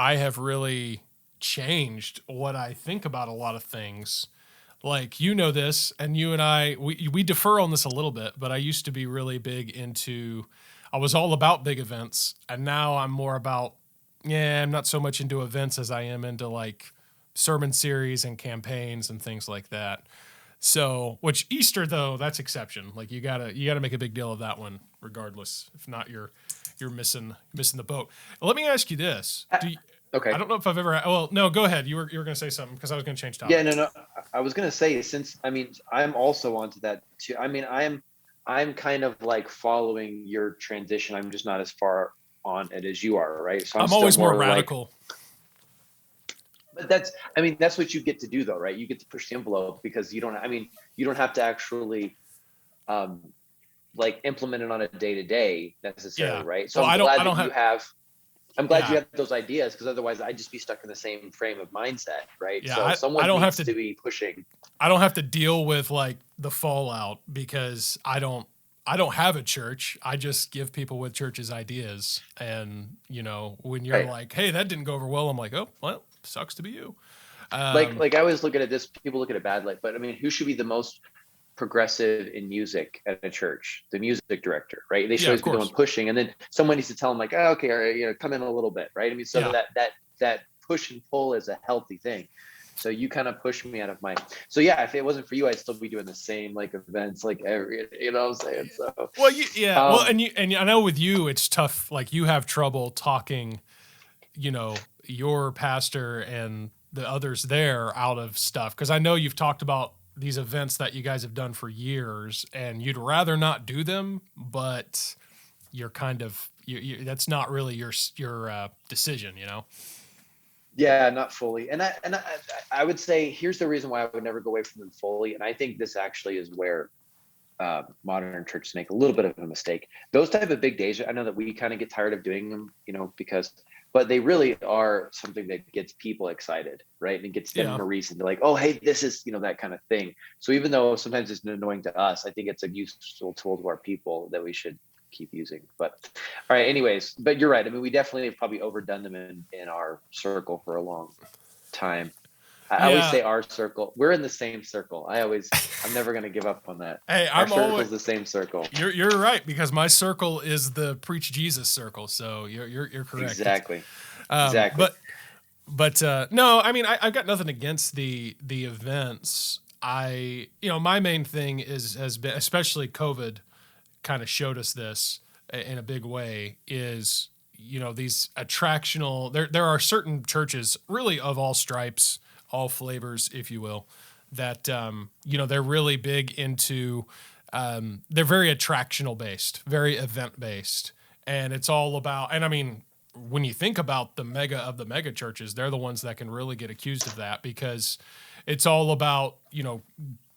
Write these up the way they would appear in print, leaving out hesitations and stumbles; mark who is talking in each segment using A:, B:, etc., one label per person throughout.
A: I have really changed what I think about a lot of things. Like, you know this, and you and I, we differ on this a little bit, but I used to be really big into, I was all about big events, and now I'm more about, yeah, I'm not so much into events as I am into like sermon series and campaigns and things like that. So, which Easter though, that's exception. Like you gotta make a big deal of that one, regardless. If not, you're missing the boat. Let me ask you this: I
B: Okay.
A: don't know if I've ever. Well, no, go ahead. You were gonna say something because I was gonna change
B: Yeah, no,
A: topics.
B: no. I was gonna say, since I mean I'm also onto that too. I mean I'm kind of like following your transition. I'm just not as far on it as you are, right? So I'm
A: I'm
B: still
A: always more
B: more like,
A: radical.
B: but that's, I mean, that's what you get to do though, right? You get to push the envelope because you don't, I mean, you don't have to actually um like implement it on a day to day necessarily,
A: Yeah.
B: right? So
A: Well,
B: I'm
A: I
B: glad
A: don't
B: that you
A: have.
B: have, I'm glad you
A: Yeah.
B: have those ideas, because otherwise I'd just be stuck in the same frame of mindset, right?
A: Yeah.
B: So
A: I
B: someone
A: don't have
B: needs
A: to.
B: to be pushing.
A: I don't have to deal with like the fallout because I don't have a church. I just give people with churches ideas. And, when you're
B: Right.
A: like, hey, that didn't go over well, I'm like, oh, well, sucks to be you.
B: like
A: Um,
B: like I always look at it, this, people look at it bad, like, but I mean, who should be the most progressive in music at a church? The music director, right? They should
A: yeah, of
B: always be the one
A: course.
B: pushing, and then someone needs to tell them like, oh, okay, all right, come in a little bit, right? I mean, so
A: Yeah.
B: that push and pull is a healthy thing. So you kind of pushed me out of my, so yeah, if it wasn't for you, I'd still be doing the same like events, like every, you know what I'm saying? So
A: Well, yeah. Well,
B: um
A: and I know with you, it's tough. Like you have trouble talking, your pastor and the others there out of stuff. Cause I know you've talked about these events that you guys have done for years and you'd rather not do them, but you're kind of that's not really your decision,
B: yeah, not fully. And I would say here's the reason why I would never go away from them fully, and I think this actually is where modern churches make a little bit of a mistake. Those type of big days, I know that we kind of get tired of doing them, because, but they really are something that gets people excited, right? And it gets them
A: Yeah.
B: a reason to like, oh, hey, this is, that kind of thing. So even though sometimes it's annoying to us, I think it's a useful tool to our people that we should keep using. But all right, anyways, but you're right. I mean, we definitely have probably overdone them in our circle for a long time. I always
A: Yeah.
B: say our circle. We're in the same circle. I'm never going to give up on that.
A: Hey,
B: Our
A: I'm always
B: circle's the same circle.
A: you're right because my circle is the preach Jesus circle. So you're correct. It's
B: Exactly. Exactly.
A: but no, I mean I've got nothing against the events. My main thing has been, especially COVID kind of showed us this in a big way, is these attractional, there are certain churches really of all stripes, all flavors, if you will, that they're really big into, they're very attractional based, very event based, and it's all about, and I mean, when you think about the mega churches, they're the ones that can really get accused of that because it's all about,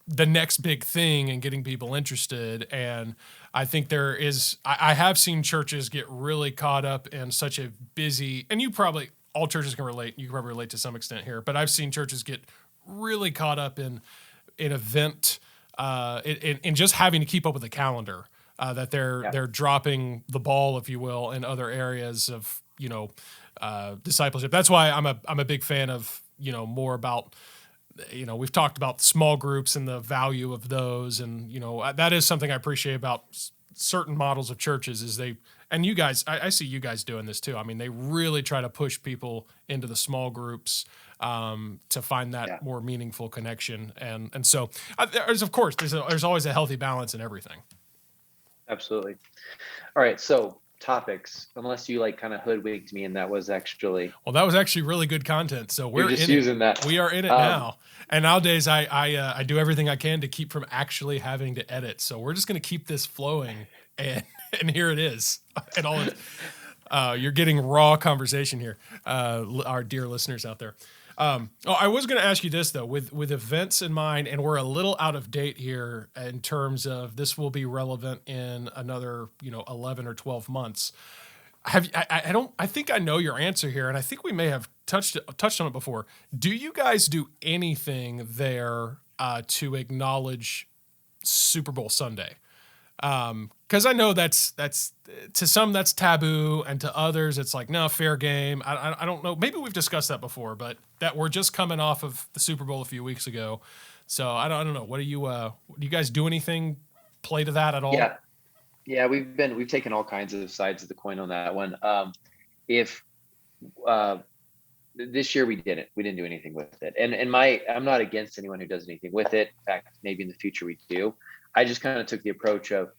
A: the next big thing and getting people interested. And I think I have seen churches get really caught up in such a busy, and all churches can relate, you can probably relate to some extent here, but I've seen churches get really caught up in event, in just having to keep up with the calendar, that
B: Yeah.
A: they're dropping the ball, if you will, in other areas of, discipleship. That's why I'm a big fan of, more about, we've talked about small groups and the value of those. And, that is something I appreciate about certain models of churches is and you guys, I see you guys doing this too. I mean, they really try to push people into the small groups, to find that
B: Yeah.
A: more meaningful connection. And so of course, there's always a healthy balance in everything.
B: Absolutely. All right. So topics, unless you like kind of hoodwinked me, and that was actually,
A: Well, that was actually really good content. So
B: you're
A: we're
B: just
A: in it.
B: using that.
A: We are in it
B: Um,
A: now. And nowadays, I do everything I can to keep from actually having to edit. So we're just going to keep this flowing, and and here it is. And you're getting raw conversation here, our dear listeners out there. I was going to ask you this though, with events in mind, and we're a little out of date here in terms of this will be relevant in another 11 or 12 months. I don't, I think I know your answer here, and I think we may have touched on it before. Do you guys do anything there, to acknowledge Super Bowl Sunday? Because I know that's to some that's taboo, and to others it's like no, fair game. I don't know. Maybe we've discussed that before, but that we're just coming off of the Super Bowl a few weeks ago, so I don't know. What do you guys do anything play to that at all?
B: Yeah, yeah, we've taken all kinds of sides of the coin on that one. If uh, This year we didn't do anything with it, and I'm not against anyone who does anything with it. In fact, maybe in the future we do. I just kind of took the approach of,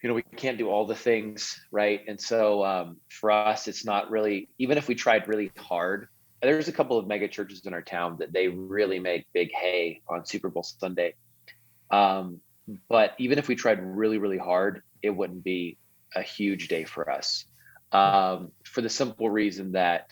B: we can't do all the things, right? And so for us, it's not really, even if we tried really hard. There's a couple of mega churches in our town that they really make big hay on Super Bowl Sunday. Um, but even if we tried really, really hard, it wouldn't be a huge day for us. For the simple reason that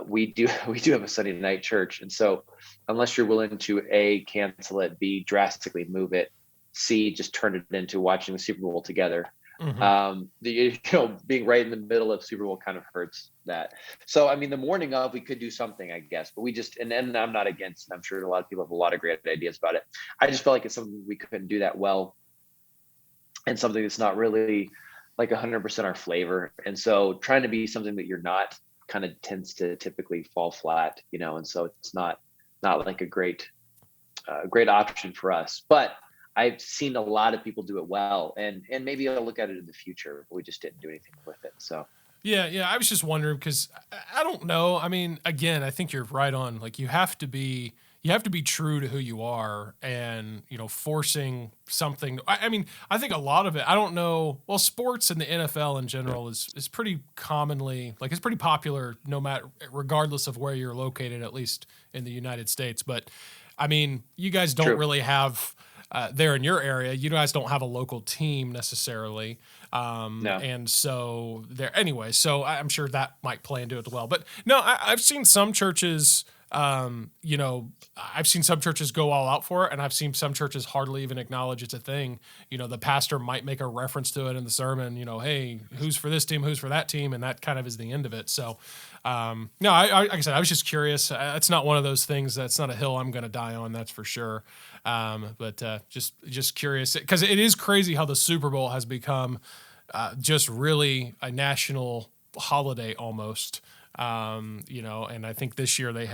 B: we do we do have a Sunday night church, and so unless you're willing to A, cancel it, B, drastically move it, C, just turn it into watching the Super Bowl together.
A: Mm-hmm.
B: Being right in the middle of Super Bowl kind of hurts that. So I mean, the morning of we could do something, I guess, but we just and I'm not against it. I'm sure a lot of people have a lot of great ideas about it. I just felt like it's something we couldn't do that well, and something that's not really like 100% our flavor. And so trying to be something that you're not kind of tends to typically fall flat, and so it's not like a great option for us. But I've seen a lot of people do it well, and maybe I'll look at it in the future, but we just didn't do anything with it. So
A: Yeah. I was just wondering because I don't know. I mean, again, I think you're right on. Like you have to be true to who you are, and forcing something. I mean, I think a lot of it. I don't know. Well, sports and the NFL in general is pretty commonly like it's pretty popular, no matter regardless of where you're located, at least in the United States. But I mean, you guys don't
B: true.
A: really have. There in your area, you guys don't have a local team necessarily.
B: No.
A: And so there anyway, so I'm sure that might play into it as well. But no, I've seen some churches, I've seen some churches go all out for it, and I've seen some churches hardly even acknowledge it's a thing. The pastor might make a reference to it in the sermon, hey, who's for this team, who's for that team, and that kind of is the end of it. So, no, like I said, I was just curious. It's not one of those things. That's not a hill I'm going to die on. That's for sure. But just curious because it is crazy how the Super Bowl has become just really a national holiday almost. And I think this year they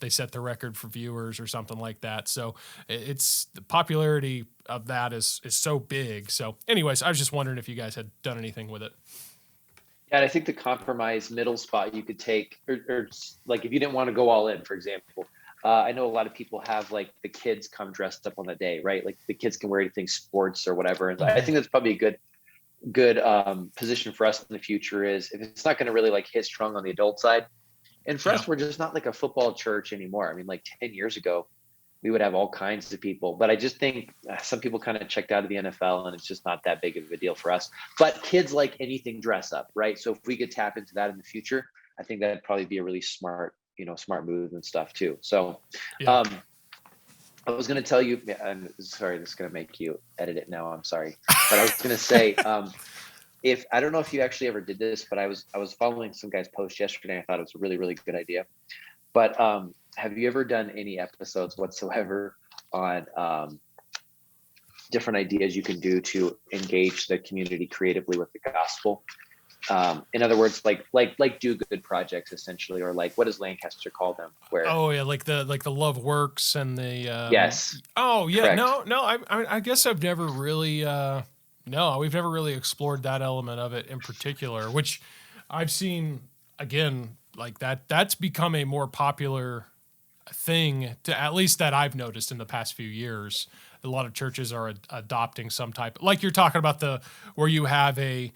A: set the record for viewers or something like that. So it's the popularity of that is so big. So anyways, I was just wondering if you guys had done anything with it.
B: Yeah, and I think the compromise middle spot you could take, or like if you didn't want to go all in, for example, I know a lot of people have like the kids come dressed up on the day, right? Like the kids can wear anything sports or whatever. And I think that's probably a good position for us in the future is if it's not going to really like hit strong on the adult side. And for us, we're just not like a football church anymore. I mean, like 10 years ago, we would have all kinds of people, but I just think some people kind of checked out of the NFL and it's just not that big of a deal for us. But kids like anything dress up, right? So if we could tap into that in the future, I think that'd probably be a really smart move and stuff too. So,
A: Yeah.
B: I was going to tell you, I'm sorry, this is going to make you edit it now. I'm sorry. But I was going to say, if I don't know if you actually ever did this, but I was following some guy's post yesterday. I thought it was a really, really good idea. But have you ever done any episodes whatsoever on different ideas you can do to engage the community creatively with the gospel? In other words, like do good projects essentially, or like what does Lancaster call them? Where
A: like the Love Works and the
B: yes.
A: Oh yeah,
B: Correct.
A: no, I guess I've never really no, we've never really explored that element of it in particular, which I've seen again like that's become a more popular thing to at least that I've noticed in the past few years. A lot of churches are adopting some type, like you're talking about where you have a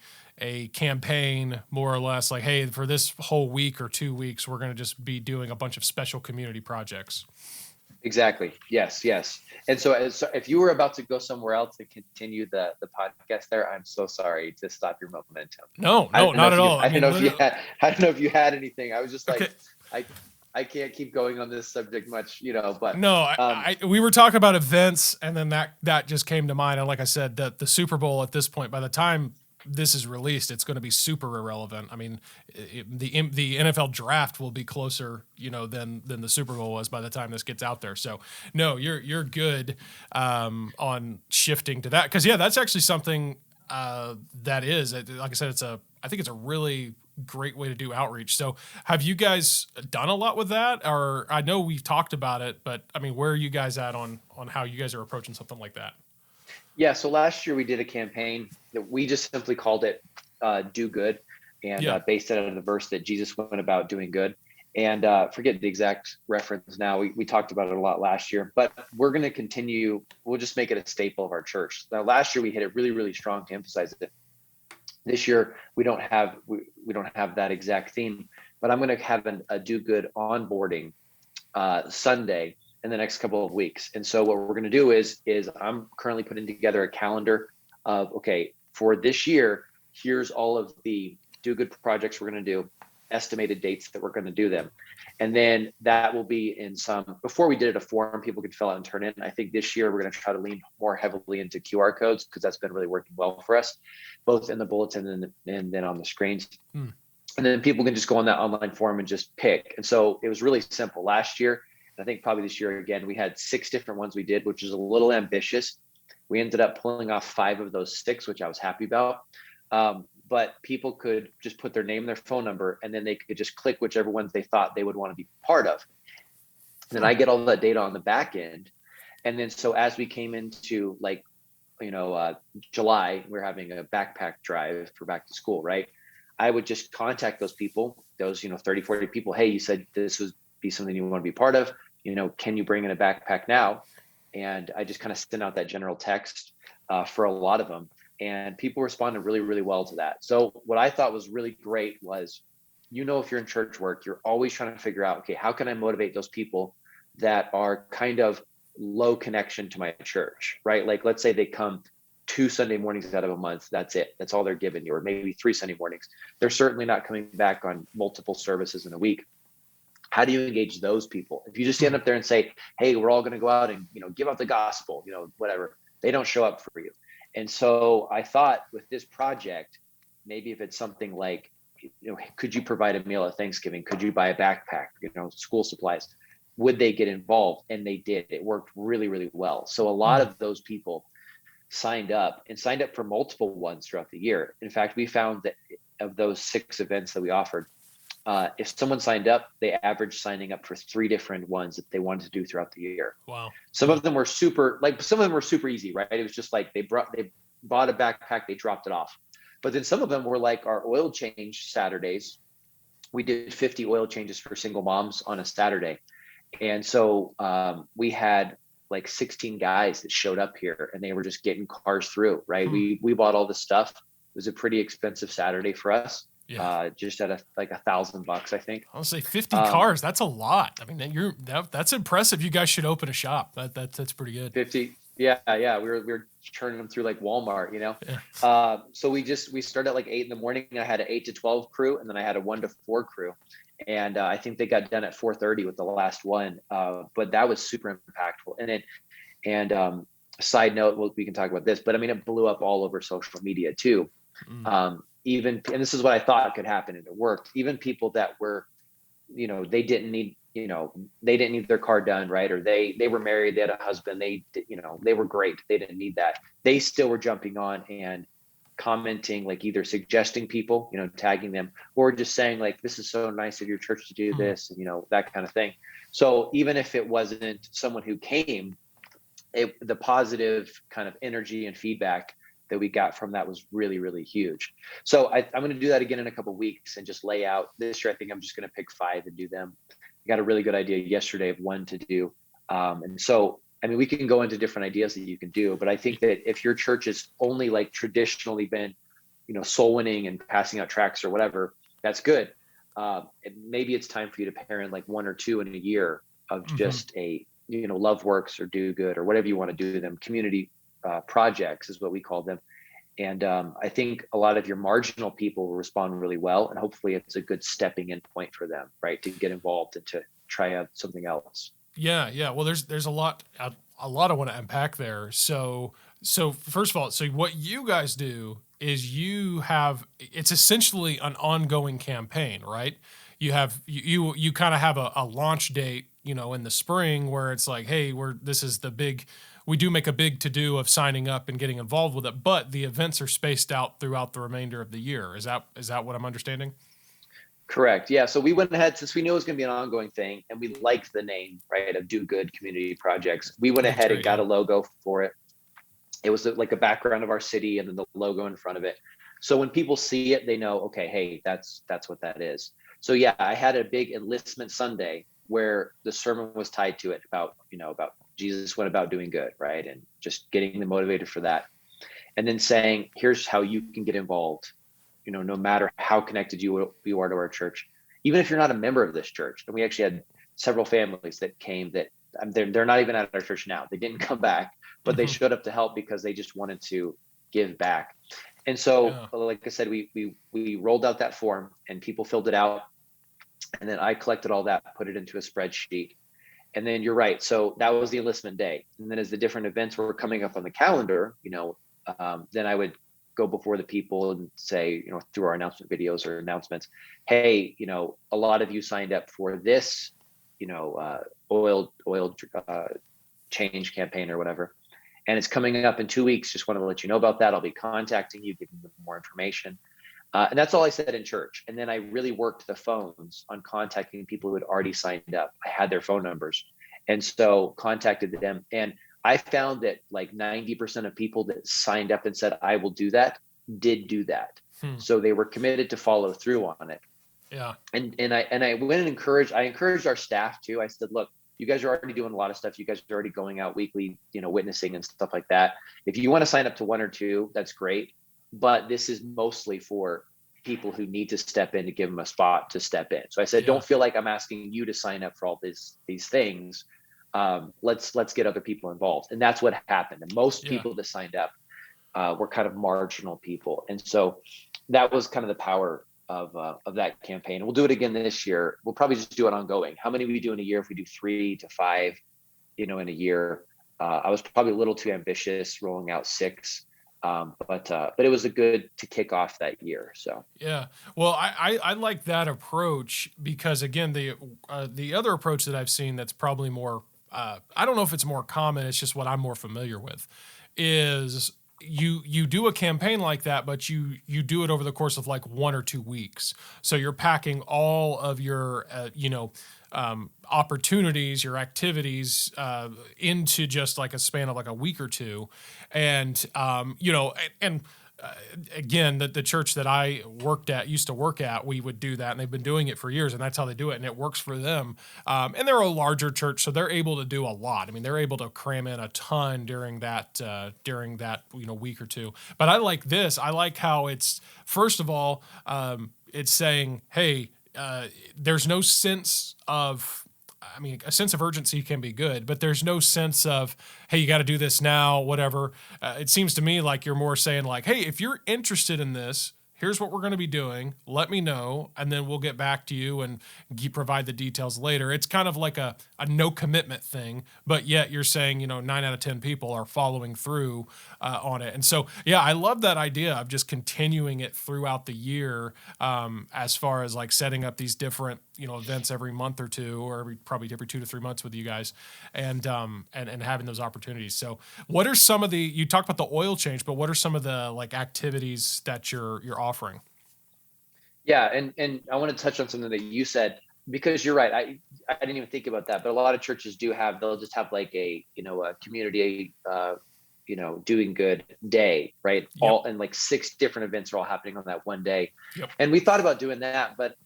A: campaign more or less like, hey, for this whole week or 2 weeks, we're going to just be doing a bunch of special community projects.
B: Exactly. Yes. And so if you were about to go somewhere else to continue the podcast there, I'm so sorry to stop your momentum.
A: No, not at all.
B: I don't know if you had anything. I was just like, okay. I can't keep going on this subject much, but
A: no, we were talking about events and then that just came to mind. And like I said, the Super Bowl at this point, by the time this is released, it's going to be super irrelevant. I mean, the NFL draft will be closer, than the Super Bowl was by the time this gets out there. So no, you're good on shifting to that, because that's actually something that is, like I said, I think it's a really great way to do outreach. So have you guys done a lot with that? Or I know we've talked about it, but I mean, where are you guys at on how you guys are approaching something like that?
B: Yeah, so last year we did a campaign that we just simply called it Do Good, and based it on the verse that Jesus went about doing good. And forget the exact reference now. We talked about it a lot last year, but we're going to continue. We'll just make it a staple of our church. Now, last year we hit it really, really strong to emphasize it. This year we don't have that exact theme, but I'm going to have a Do Good onboarding Sunday in the next couple of weeks. And so what we're going to do is I'm currently putting together a calendar of, okay, for this year, here's all of the Do Good projects we're going to do, estimated dates that we're going to do them. And then that will be in before we did it, a form people could fill out and turn in. I think this year we're going to try to lean more heavily into QR codes, because that's been really working well for us, both in the bulletin and then on the screens. And then people can just go on that online form and just pick. And so it was really simple. Last year, I think probably this year again, we had 6 different ones we did, which is a little ambitious. We ended up pulling off 5 of those 6, which I was happy about. But people could just put their name and their phone number, and then they could just click whichever ones they thought they would want to be part of. And then I get all that data on the back end. And then so as we came into July, we're having a backpack drive for back to school, right? I would just contact those people, those 30, 40 people. Hey, you said this would be something you want to be part of. Can you bring in a backpack now? And I just kind of sent out that general text for a lot of them. And people responded really, really well to that. So what I thought was really great was, if you're in church work, you're always trying to figure out, okay, how can I motivate those people that are kind of low connection to my church, right? Like, let's say they come 2 Sunday mornings out of a month. That's it. That's all they're giving you, or maybe 3 Sunday mornings. They're certainly not coming back on multiple services in a week. How do you engage those people? If you just stand up there and say, hey, we're all going to go out and, give out the gospel, whatever, they don't show up for you. And so I thought with this project, maybe if it's something like, could you provide a meal at Thanksgiving? Could you buy a backpack, school supplies? Would they get involved? And they did. It worked really, really well. So a lot of those people signed up for multiple ones throughout the year. In fact, we found that of those 6 events that we offered, if someone signed up, they averaged signing up for 3 different ones that they wanted to do throughout the year.
A: Wow.
B: Some of them were super easy, right? It was just like they bought a backpack, they dropped it off. But then some of them were like our oil change Saturdays. We did 50 oil changes for single moms on a Saturday. And so we had like 16 guys that showed up here, and they were just getting cars through, right? We bought all the stuff. It was a pretty expensive Saturday for us. Yeah. Just at $1,000, I think.
A: I'll say 50 cars. That's a lot. I mean, that's impressive. You guys should open a shop. That's pretty good.
B: 50. Yeah. We were churning them through like Walmart, Yeah. So we started at like 8 a.m. I had an 8 to 12 crew, and then I had a 1 to 4 crew. And I think they got done at 4:30 with the last one. But that was super impactful. And side note, we can talk about this, but I mean, it blew up all over social media too. And this is what I thought could happen, and it worked. Even people that were, they didn't need their car done, right? Or they were married, they had a husband, they were great. They didn't need that. They still were jumping on and commenting, like either suggesting people, tagging them, or just saying like, this is so nice of your church to do this, and that kind of thing. So even if it wasn't someone who came, the positive kind of energy and feedback that we got from that was really, really huge. So I'm going to do that again in a couple of weeks and just lay out this year. I think I'm just going to pick 5 and do them. I got a really good idea yesterday of 1 to do. And so, I mean, we can go into different ideas that you can do, but I think that if your church has only like traditionally been, soul winning and passing out tracts or whatever, that's good. Maybe it's time for you to pair in like 1 or 2 in a year of just a, Love Works or Do Good or whatever you want to do them. Community projects is what we call them. And I think a lot of your marginal people will respond really well, and hopefully it's a good stepping in point for them, right, to get involved and to try out something else.
A: Yeah. Well, there's a lot I want to unpack there. So first of all, so what you guys do is it's essentially an ongoing campaign, right? You kind of have a launch date, in the spring where it's like, hey, we do make a big to do of signing up and getting involved with it, but the events are spaced out throughout the remainder of the year. Is that what I'm understanding?
B: Correct. Yeah. So we went ahead, since we knew it was going to be an ongoing thing and we liked the name, right, of Do Good Community Projects. We went ahead and got a logo for it. It was like a background of our city and then the logo in front of it. So when people see it, they know, okay, hey, that's what that is. So yeah, I had a big enlistment Sunday where the sermon was tied to it about Jesus went about doing good, right? And just getting them motivated for that. And then saying, here's how you can get involved, no matter how connected you are to our church, even if you're not a member of this church. And we actually had several families that came that they're not even at our church now. They didn't come back, but they showed up to help because they just wanted to give back. And so, like I said, we rolled out that form and people filled it out. And then I collected all that, put it into a spreadsheet. And then you're right. So that was the enlistment day. And then as the different events were coming up on the calendar, then I would go before the people and say, through our announcement videos or announcements, hey, a lot of you signed up for this, oil change campaign or whatever. And it's coming up in 2 weeks. Just want to let you know about that. I'll be contacting you, giving you more information. And that's all I said in church. And then I really worked the phones on contacting people who had already signed up. I had their phone numbers. And so contacted them. And I found that like 90% of people that signed up and said, I will do that, did do that. So they were committed to follow through on it.
A: Yeah.
B: And I went and encouraged our staff too. I said, look, you guys are already doing a lot of stuff. You guys are already going out weekly, witnessing and stuff like that. If you want to sign up to 1 or 2, that's great. But this is mostly for people who need to step in to give them a spot to step in. So I said, don't feel like I'm asking you to sign up for all these things. Let's get other people involved. And that's what happened. And most people that signed up were kind of marginal people. And so that was kind of the power of that campaign. And we'll do it again this year. We'll probably just do it ongoing. How many we do in a year? If we do 3 to 5, in a year, I was probably a little too ambitious rolling out 6. But it was a good to kick off that year. So
A: yeah, well, I like that approach because again, the other approach that I've seen that's probably more I don't know if it's more common. It's just what I'm more familiar with. Is you do a campaign like that, but you do it over the course of like 1 or 2 weeks. So you're packing all of your opportunities, your activities into just like a span of like a week or two. And, again, the church that I used to work at, we would do that, and they've been doing it for years, and that's how they do it, and it works for them. And they're a larger church, so they're able to do a lot. I mean, they're able to cram in a ton during that week or two. But I like this. I like how it's, first of all, it's saying, hey, there's no sense of, a sense of urgency can be good, but there's no sense of, hey, you got to do this now, whatever. It seems to me like you're more saying like, hey, if you're interested in this, here's what we're going to be doing. Let me know, and then we'll get back to you and provide the details later. It's kind of like a no commitment thing, but yet you're saying, 9 out of 10 people are following through on it. And so, yeah, I love that idea of just continuing it throughout the year, as far as like setting up these different, events every month or two, or probably every 2 to 3 months with you guys, and having those opportunities. So what are some of you talked about the oil change, but what are some of the like activities that you're offering?
B: Yeah, and I want to touch on something that you said, because you're right. I didn't even think about that, but a lot of churches they'll just have like a community doing good day, right?
A: Yep.
B: All, and like 6 different events are all happening on that one day.
A: Yep.
B: And we thought about doing that, but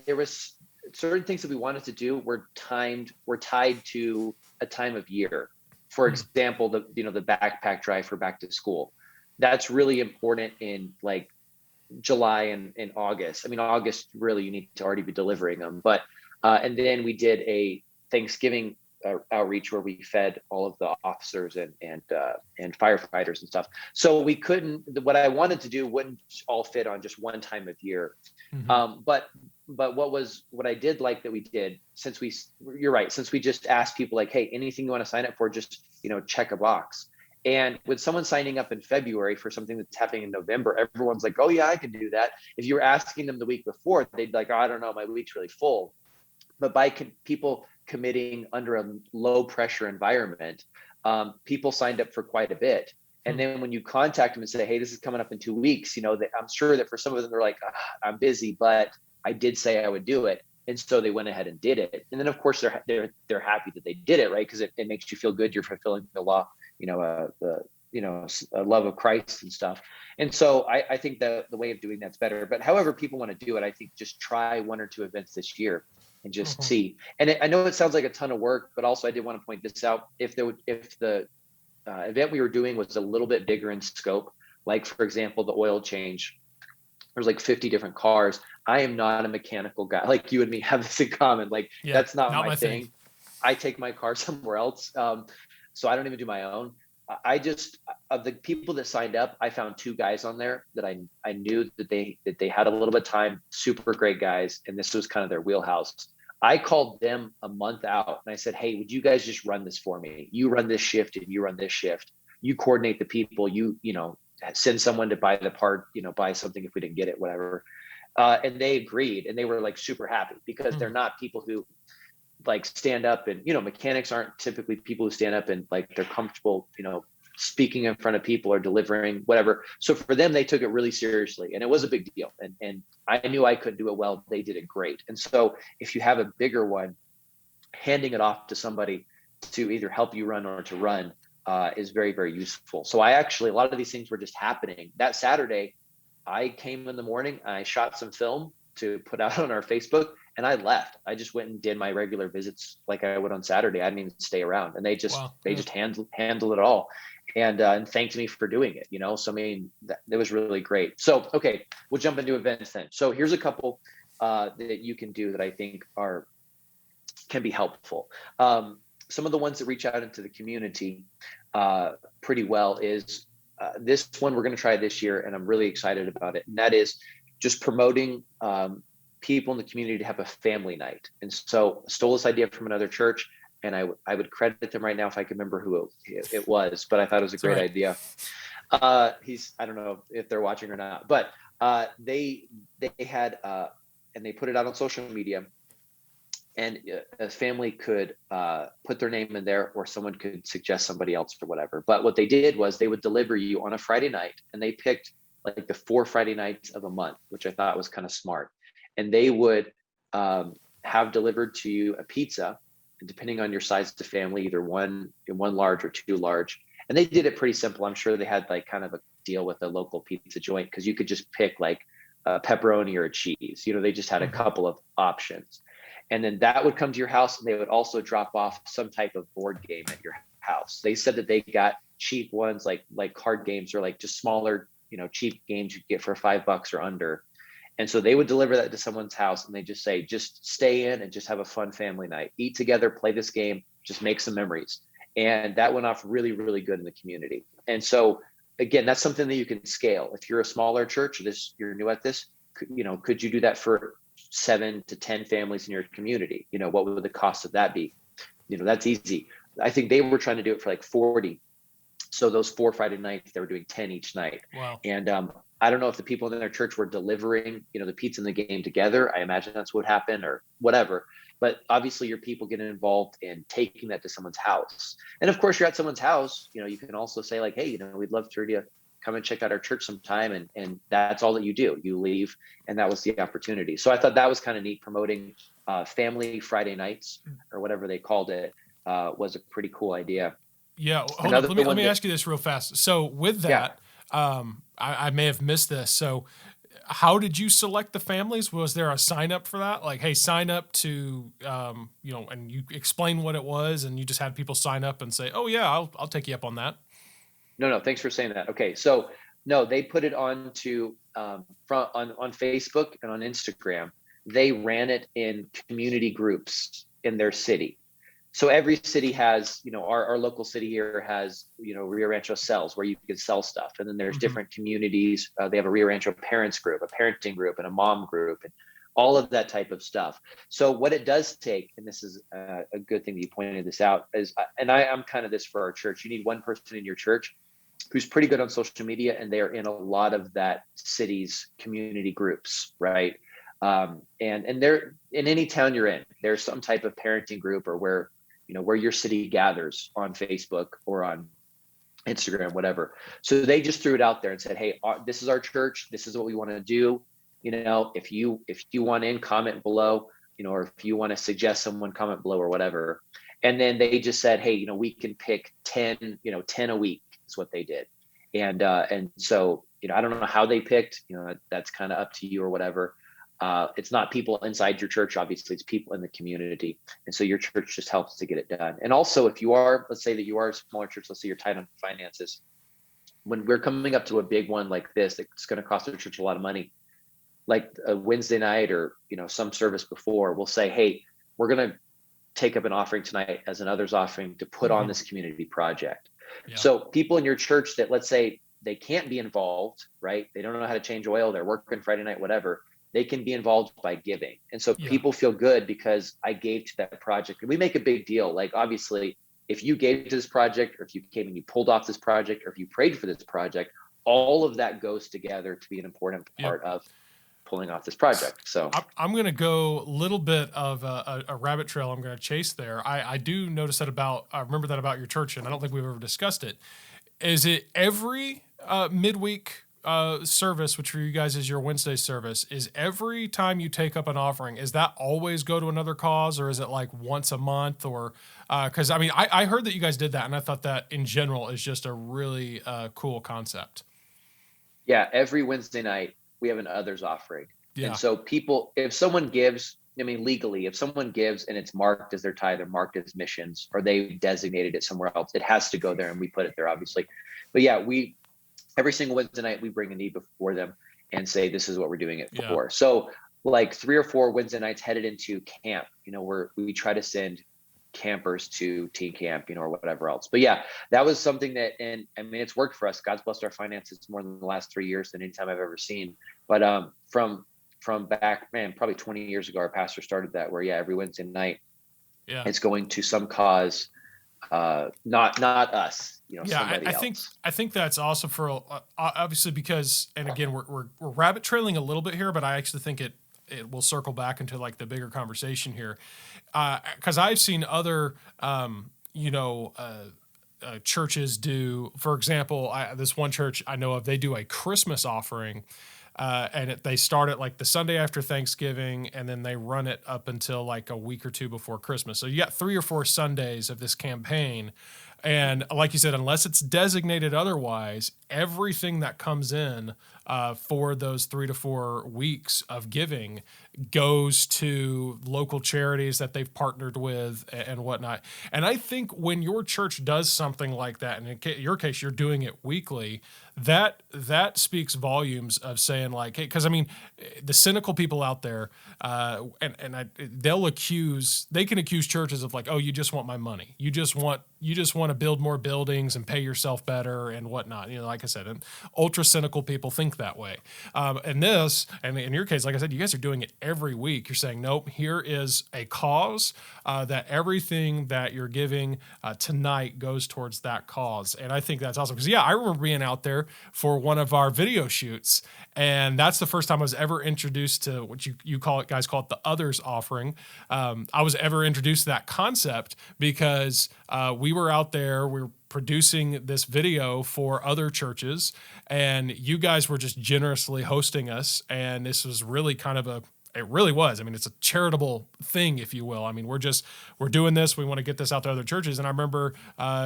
B: there was certain things that we wanted to do were tied to a time of year. For example, the backpack drive for back to school. That's really important in like July and August. August, really, you need to already be delivering them. But and then we did a Thanksgiving outreach where we fed all of the officers and firefighters and stuff. So we couldn't. What I wanted to do wouldn't all fit on just one time of year. But what I did like that we did, you're right, since we just asked people like, hey, anything you want to sign up for, just check a box. And with someone signing up in February for something that's happening in November, everyone's like, oh yeah, I can do that. If you were asking them the week before, they'd be like, oh, I don't know, my week's really full. But by people committing under a low pressure environment, people signed up for quite a bit. And then when you contact them and say, hey, this is coming up in 2 weeks, I'm sure that for some of them, they're like, I'm busy, but I did say I would do it. And so they went ahead and did it. And then of course they're happy that they did it, right? Because it makes you feel good. You're fulfilling the law, a love of Christ and stuff. And so I think that the way of doing that's better. But however people want to do it, I think just try 1 or 2 events this year and just see. And I know it sounds like a ton of work, but also I did want to point this out. If the event we were doing was a little bit bigger in scope, like for example, the oil change, there's like 50 different cars. I am not a mechanical guy. Like you and me have this in common. Like that's not my thing. I take my car somewhere else. So I don't even do my own. I just, of the people that signed up, I found 2 guys on there that I knew that they had a little bit of time, super great guys. And this was kind of their wheelhouse. I called them a month out and I said, hey, would you guys just run this for me? You run this shift and you run this shift. You coordinate the people, send someone to buy the part, buy something if we didn't get it, whatever. And they agreed and they were like super happy because they're not people who like stand up and, mechanics aren't typically people who stand up and like they're comfortable, speaking in front of people or delivering whatever. So for them, they took it really seriously and it was a big deal. And I knew I could do it well. They did it great. And so if you have a bigger one, handing it off to somebody to either help you run or to run is very, very useful. So a lot of these things were just happening. That Saturday, I came in the morning, I shot some film to put out on our Facebook and I left. I just went and did my regular visits like I would on Saturday. I didn't even stay around and they just handled it all and thanked me for doing it, So, I mean, that was really great. So, okay, we'll jump into events then. So here's a couple that you can do that I think can be helpful. Some of the ones that reach out into the community pretty well is this one we're going to try this year, and I'm really excited about it. And that is just promoting people in the community to have a family night. And so I stole this idea from another church, and I would credit them right now if I could remember who it was, but I thought it was a great idea. I don't know if they're watching or not, but they had, and they put it out on social media, and a family could put their name in there, or someone could suggest somebody else or whatever. But what they did was they would deliver you on a Friday night, and they picked like the 4 Friday nights of a month, which I thought was kind of smart. And they would have delivered to you a pizza, and depending on your size of the family, either one large or 2 large. And they did it pretty simple. I'm sure they had like kind of a deal with a local pizza joint because you could just pick like a pepperoni or a cheese. They just had a couple of options. And then that would come to your house, and they would also drop off some type of board game at your house. They said that they got cheap ones like card games or like just smaller, cheap games you get for $5 or under. And so they would deliver that to someone's house, and they just say, just stay in and just have a fun family night, eat together, play this game, just make some memories. And that went off really, really good in the community. And so again, that's something that you can scale. If you're a smaller church, you're new at this, could you do that for 7 to 10 families in your community? What would the cost of that be? That's easy. I think they were trying to do it for like 40. So those 4 Friday nights, they were doing 10 each night.
A: Wow.
B: And I don't know if the people in their church were delivering, the pizza and the game together. I imagine that's what happened or whatever. But obviously your people get involved in taking that to someone's house. And of course you're at someone's house, you can also say like, hey, we'd love for you to come and check out our church sometime. And that's all that you do. You leave. And that was the opportunity. So I thought that was kind of neat. Promoting family Friday nights or whatever they called it was a pretty cool idea.
A: Yeah. Hold on. Let me ask you this real fast. So with that, I may have missed this. So how did you select the families? Was there a sign up for that? Like, hey, sign up to, and you explain what it was, and you just had people sign up and say, oh yeah, I'll take you up on that.
B: No, thanks for saying that. Okay. So no, they put it on on Facebook and on Instagram. They ran it in community groups in their city. So every city has, our local city here has, Rio Rancho sells where you can sell stuff. And then there's different communities. They have a Rio Rancho parents group, a parenting group, and a mom group, and all of that type of stuff. So what it does take, and this is a good thing that you pointed this out, is, and I'm kind of this for our church, you need one person in your church who's pretty good on social media, and they are in a lot of that city's community groups, right? And they're in any town you're in, there's some type of parenting group, or where, where your city gathers on Facebook or on Instagram, whatever. So they just threw it out there and said, hey, this is our church. This is what we want to do. If you want in, comment below, or if you want to suggest someone, comment below or whatever. And then they just said, hey, we can pick 10 a week is what they did. And so, I don't know how they picked, that's kind of up to you or whatever. It's not people inside your church, obviously, it's people in the community. And so your church just helps to get it done. And also, if you are, let's say that you are a smaller church, let's say you're tight on finances, when we're coming up to a big one like this, it's going to cost the church a lot of money, like a Wednesday night or, some service before, we'll say, hey, we're going to take up an offering tonight as an others offering to put on this community project. Yeah. So people in your church that, let's say, they can't be involved, right? They don't know how to change oil, they're working Friday night, whatever. They can be involved by giving. And so people feel good because I gave to that project. And we make a big deal. Like, obviously, if you gave to this project, or if you came and you pulled off this project, or if you prayed for this project, all of that goes together to be an important part of pulling off this project. So
A: I'm going to go a little bit of a rabbit trail I'm going to chase there. I do notice that I remember that about your church, and I don't think we've ever discussed it. Is it every midweek service, which for you guys is your Wednesday service, is every time you take up an offering, is that always go to another cause, or is it like once a month? Or because I heard that you guys did that, and I thought that in general is just a really cool concept.
B: Yeah, every Wednesday night we have an others offering. Yeah. And so people, if someone gives, legally, if someone gives and it's marked as their tithe or marked as missions, or they designated it somewhere else, it has to go there, and we put it there, obviously. But yeah, every single Wednesday night, we bring a need before them and say, this is what we're doing it for. Yeah. So like 3 or 4 Wednesday nights headed into camp, we try to send campers to teen camp, or whatever else. But yeah, that was something that, and it's worked for us. God's blessed our finances more than the last 3 years than any time I've ever seen. But from back, probably 20 years ago, our pastor started that, where every Wednesday night, it's going to some cause, not us, somebody else.
A: I think that's awesome for obviously, because, and again, we're rabbit trailing a little bit here, but I actually think it will circle back into like the bigger conversation here. Cause I've seen other, churches do, for example, this one church I know of, they do a Christmas offering. And they start it like the Sunday after Thanksgiving, and then they run it up until like a week or two before Christmas. So you got 3 or 4 Sundays of this campaign. And like you said, unless it's designated otherwise, everything that comes in for those 3 to 4 weeks of giving goes to local charities that they've partnered with and whatnot. And I think when your church does something like that, and in your case, you're doing it weekly, that speaks volumes of saying like, hey, because the cynical people out there, they can accuse churches of like, oh, you just want my money. You just want to build more buildings and pay yourself better and whatnot. Like I said, and ultra cynical people think that way. And in your case, like I said, you guys are doing it every week. You're saying, nope, here is a cause that everything that you're giving tonight goes towards that cause. And I think that's awesome. Because I remember being out there for one of our video shoots, and that's the first time I was ever introduced to what you guys call it the others offering. I was ever introduced to that concept because we were out there, we were producing this video for other churches, and you guys were just generously hosting us. And this was really it really was. It's a charitable thing, if you will. We're doing this. We want to get this out to other churches. And I remember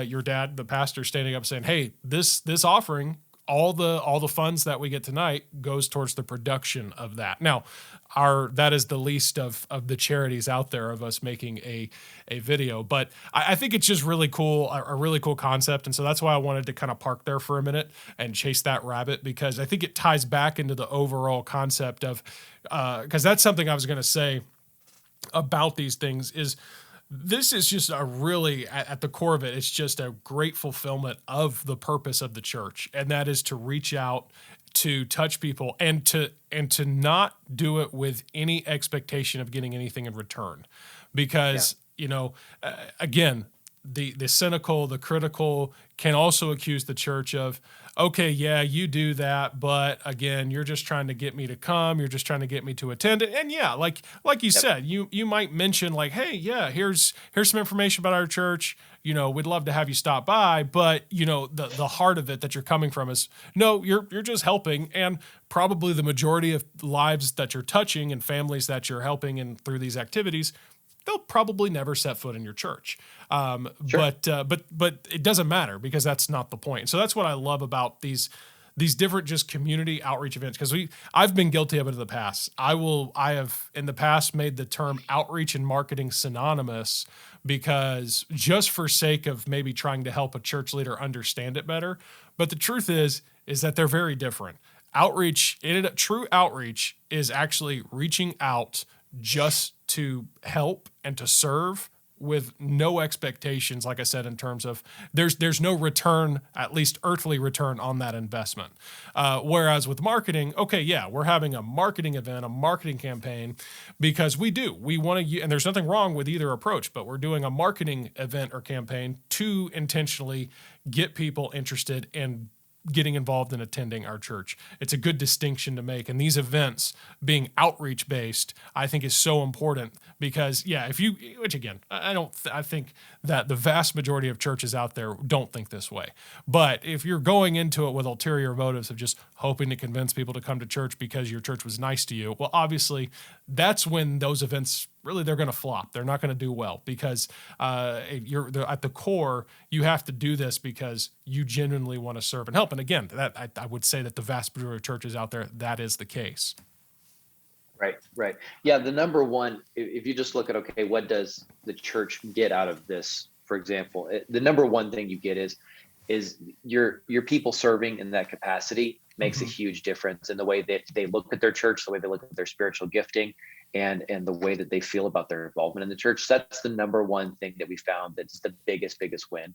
A: your dad, the pastor, standing up saying, hey, this offering, all the funds that we get tonight goes towards the production of that. Now, that is the least of the charities out there of us making a video, but I think it's just really cool, a really cool concept. And so that's why I wanted to kind of park there for a minute and chase that rabbit, because I think it ties back into the overall concept of, because that's something I was going to say about these things is, this is just a really, at the core of it, it's just a great fulfillment of the purpose of the church. And that is to reach out to touch people and to not do it with any expectation of getting anything in return, because again, the cynical, the critical can also accuse the church of, okay, yeah, you do that, but again, you're just trying to get me to come, you're just trying to get me to attend. And yeah, like you said, you might mention like, hey, yeah, here's some information about our church. We'd love to have you stop by, but the heart of it that you're coming from is, no, you're just helping, and probably the majority of lives that you're touching and families that you're helping and through these activities, they'll probably never set foot in your church.
B: Sure.
A: But it doesn't matter, because that's not the point. So that's what I love about these different just community outreach events, because I've been guilty of it in the past. I have in the past made the term outreach and marketing synonymous, because just for sake of maybe trying to help a church leader understand it better. But the truth is that they're very different. True outreach is actually reaching out just to help and to serve with no expectations, like I said, in terms of there's no return, at least earthly return, on that investment. Whereas with marketing, okay, yeah, we're having a marketing event, a marketing campaign, because we want to, and there's nothing wrong with either approach, but we're doing a marketing event or campaign to intentionally get people interested in getting involved in attending our church. It's a good distinction to make. And these events being outreach based, I think is so important, because which again, I think that the vast majority of churches out there don't think this way. But if you're going into it with ulterior motives of just hoping to convince people to come to church because your church was nice to you, well, obviously that's when those events they're going to flop. They're not going to do well, because they're at the core, you have to do this because you genuinely want to serve and help. And again, that I would say that the vast majority of churches out there, that is the case.
B: Right. Yeah, the number one, if you just look at, okay, what does the church get out of this? For example, the number one thing you get is your people serving in that capacity makes a huge difference in the way that they look at their church, the way they look at their spiritual gifting, and the way that they feel about their involvement in the church. That's the number one thing that we found that's the biggest win.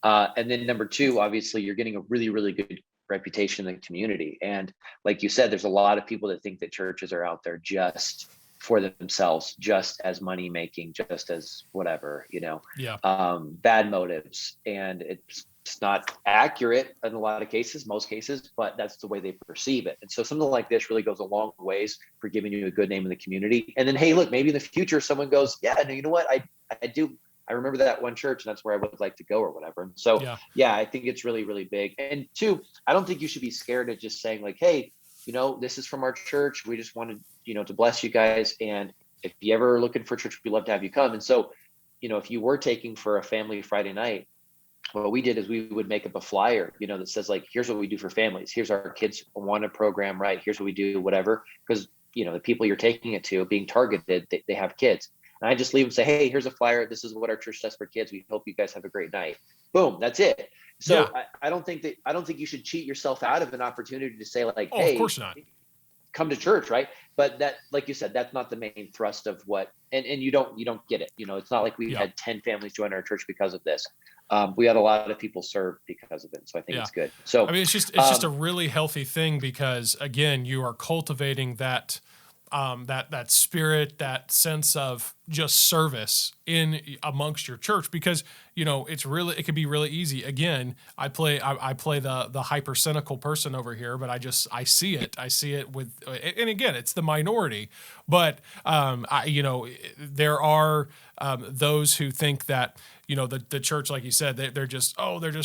B: And then number two, obviously, you're getting a really, really good reputation in the community. And like you said, there's a lot of people that think that churches are out there just for themselves, just as money making, just as whatever, bad motives. And it's not accurate in a lot of cases, most cases, but that's the way they perceive it. And so something like this really goes a long ways for giving you a good name in the community. And then, hey, look, maybe in the future, someone goes, yeah, no, you know what? I remember that one church, and that's where I would like to go or whatever. And so, I think it's really, really big. And two, I don't think you should be scared of just saying like, hey, this is from our church. We just wanted, to bless you guys. And if you ever looking for church, we'd love to have you come. And so, if you were taking for a family Friday night, what we did is we would make up a flyer, that says like, here's what we do for families. Here's our kids wanted program, right? Here's what we do, whatever. Because, the people you're taking it to being targeted, they have kids. And I just leave and say, hey, here's a flyer. This is what our church does for kids. We hope you guys have a great night. Boom. That's it. So I don't think you should cheat yourself out of an opportunity to say like, hey,
A: of course not.
B: Come to church, right? But that, like you said, that's not the main thrust of what, and you don't get it. It's not like we had 10 families join our church because of this. We had a lot of people serve because of it. So I think it's good. So
A: I mean, it's just a really healthy thing, because again, you are cultivating that spirit, that sense of just service amongst your church, because it can be really easy. Again, I play the hyper cynical person over here, but I see it with, and again, it's the minority, but there are those who think that the church, like you said, they're just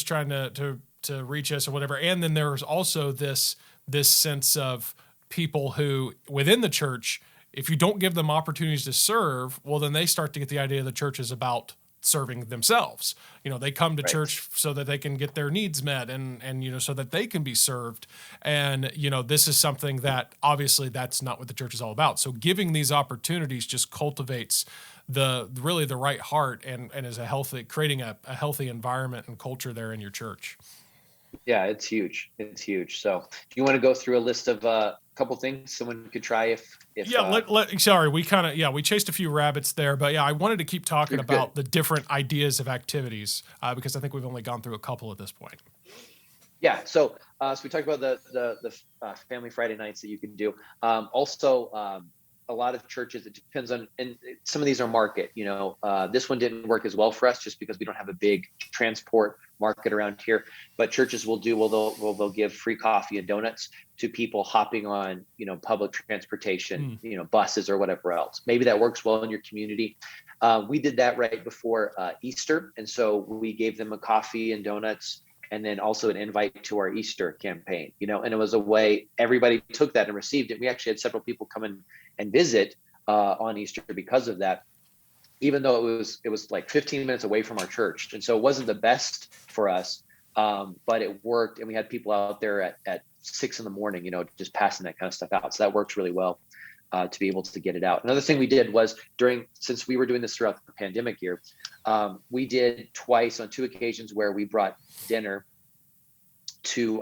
A: trying to reach us or whatever. And then there's also this sense of people who within the church, if you don't give them opportunities to serve, well, then they start to get the idea the church is about serving themselves. They come to church so that they can get their needs met and so that they can be served. And, this is something that obviously that's not what the church is all about. So giving these opportunities just cultivates the right heart and is creating a healthy environment and culture there in your church.
B: Yeah, it's huge. It's huge. So do you want to go through a list of a couple things someone could try if
A: sorry, we chased a few rabbits there, but I wanted to keep talking about the different ideas of activities because I think we've only gone through a couple at this point.
B: Yeah. So we talked about the family Friday nights that you can do. Also, a lot of churches, it depends on, and some of these are market. This one didn't work as well for us just because we don't have a big transport market around here. But churches they'll give free coffee and donuts to people hopping on public transportation, buses or whatever else. Maybe that works well in your community. We did that right before Easter, and so we gave them a coffee and donuts, and then also an invite to our Easter campaign, and it was a way everybody took that and received it. We actually had several people come in and visit on Easter because of that, even though it was like 15 minutes away from our church. And so it wasn't the best for us, but it worked. And we had people out there at 6 a.m, just passing that kind of stuff out. So that works really well to be able to get it out. Another thing we did was since we were doing this throughout the pandemic year, we did twice on 2 occasions where we brought dinner to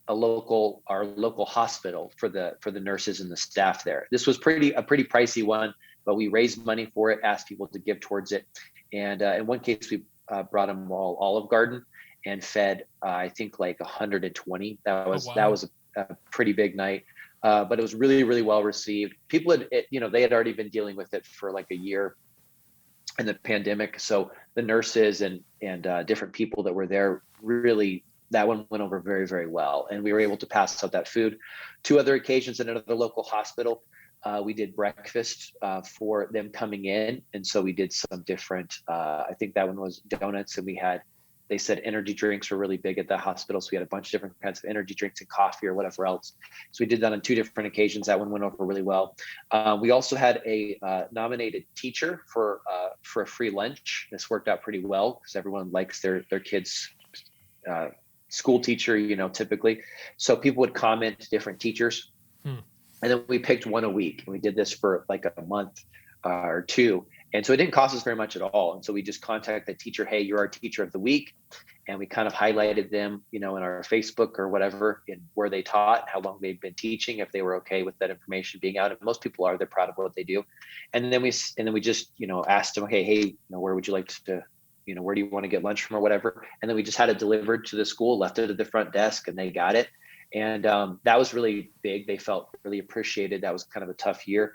B: our local hospital for the nurses and the staff there. This was a pretty pricey one, but we raised money for it, asked people to give towards it. And in one case, we brought them all Olive Garden and fed, I think like 120. That was a pretty big night. But it was really, really well received. People they had already been dealing with it for like a year in the pandemic. So the nurses and different people that were there, really, that one went over very, very well. And we were able to pass out that food. 2 other occasions in another local hospital, we did breakfast for them coming in. And so we did some different, I think that one was donuts, and they said energy drinks were really big at the hospital. So we had a bunch of different kinds of energy drinks and coffee or whatever else. So we did that on 2 different occasions. That one went over really well. We also had a nominated teacher for a free lunch. This worked out pretty well because everyone likes their kids' school teacher, typically. So people would comment to different teachers. And then we picked one a week, and we did this for like a month or 2. And so it didn't cost us very much at all. And so we just contacted the teacher, hey, you're our teacher of the week. And we kind of highlighted them, in our Facebook or whatever, in where they taught, how long they'd been teaching, if they were okay with that information being out. And most people are, they're proud of what they do. And then we just, asked them, hey, where would you like to, where do you want to get lunch from or whatever? And then we just had it delivered to the school, left it at the front desk, and they got it. And that was really big. They felt really appreciated. That was kind of a tough year.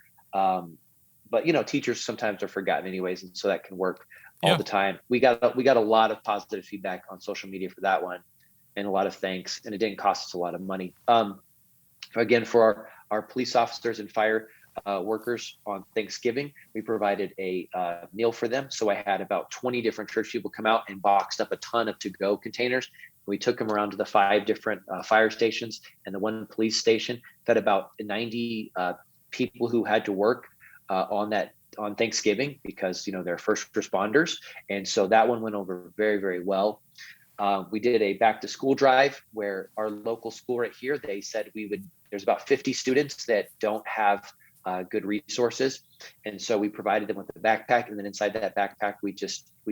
B: But teachers sometimes are forgotten anyways, and so that can work all the time. We got a lot of positive feedback on social media for that one, and a lot of thanks. And it didn't cost us a lot of money. Again, for our police officers and fire workers on Thanksgiving, we provided a meal for them. So I had about 20 different church people come out and boxed up a ton of to-go containers. We took them around to the 5 different fire stations and the 1 police station, fed about 90 people who had to work on Thanksgiving because they're first responders. And so that one went over very, very well. We did a back to school drive where our local school right here, they said there's about 50 students that don't have good resources. And so we provided them with a backpack. And then inside that backpack, we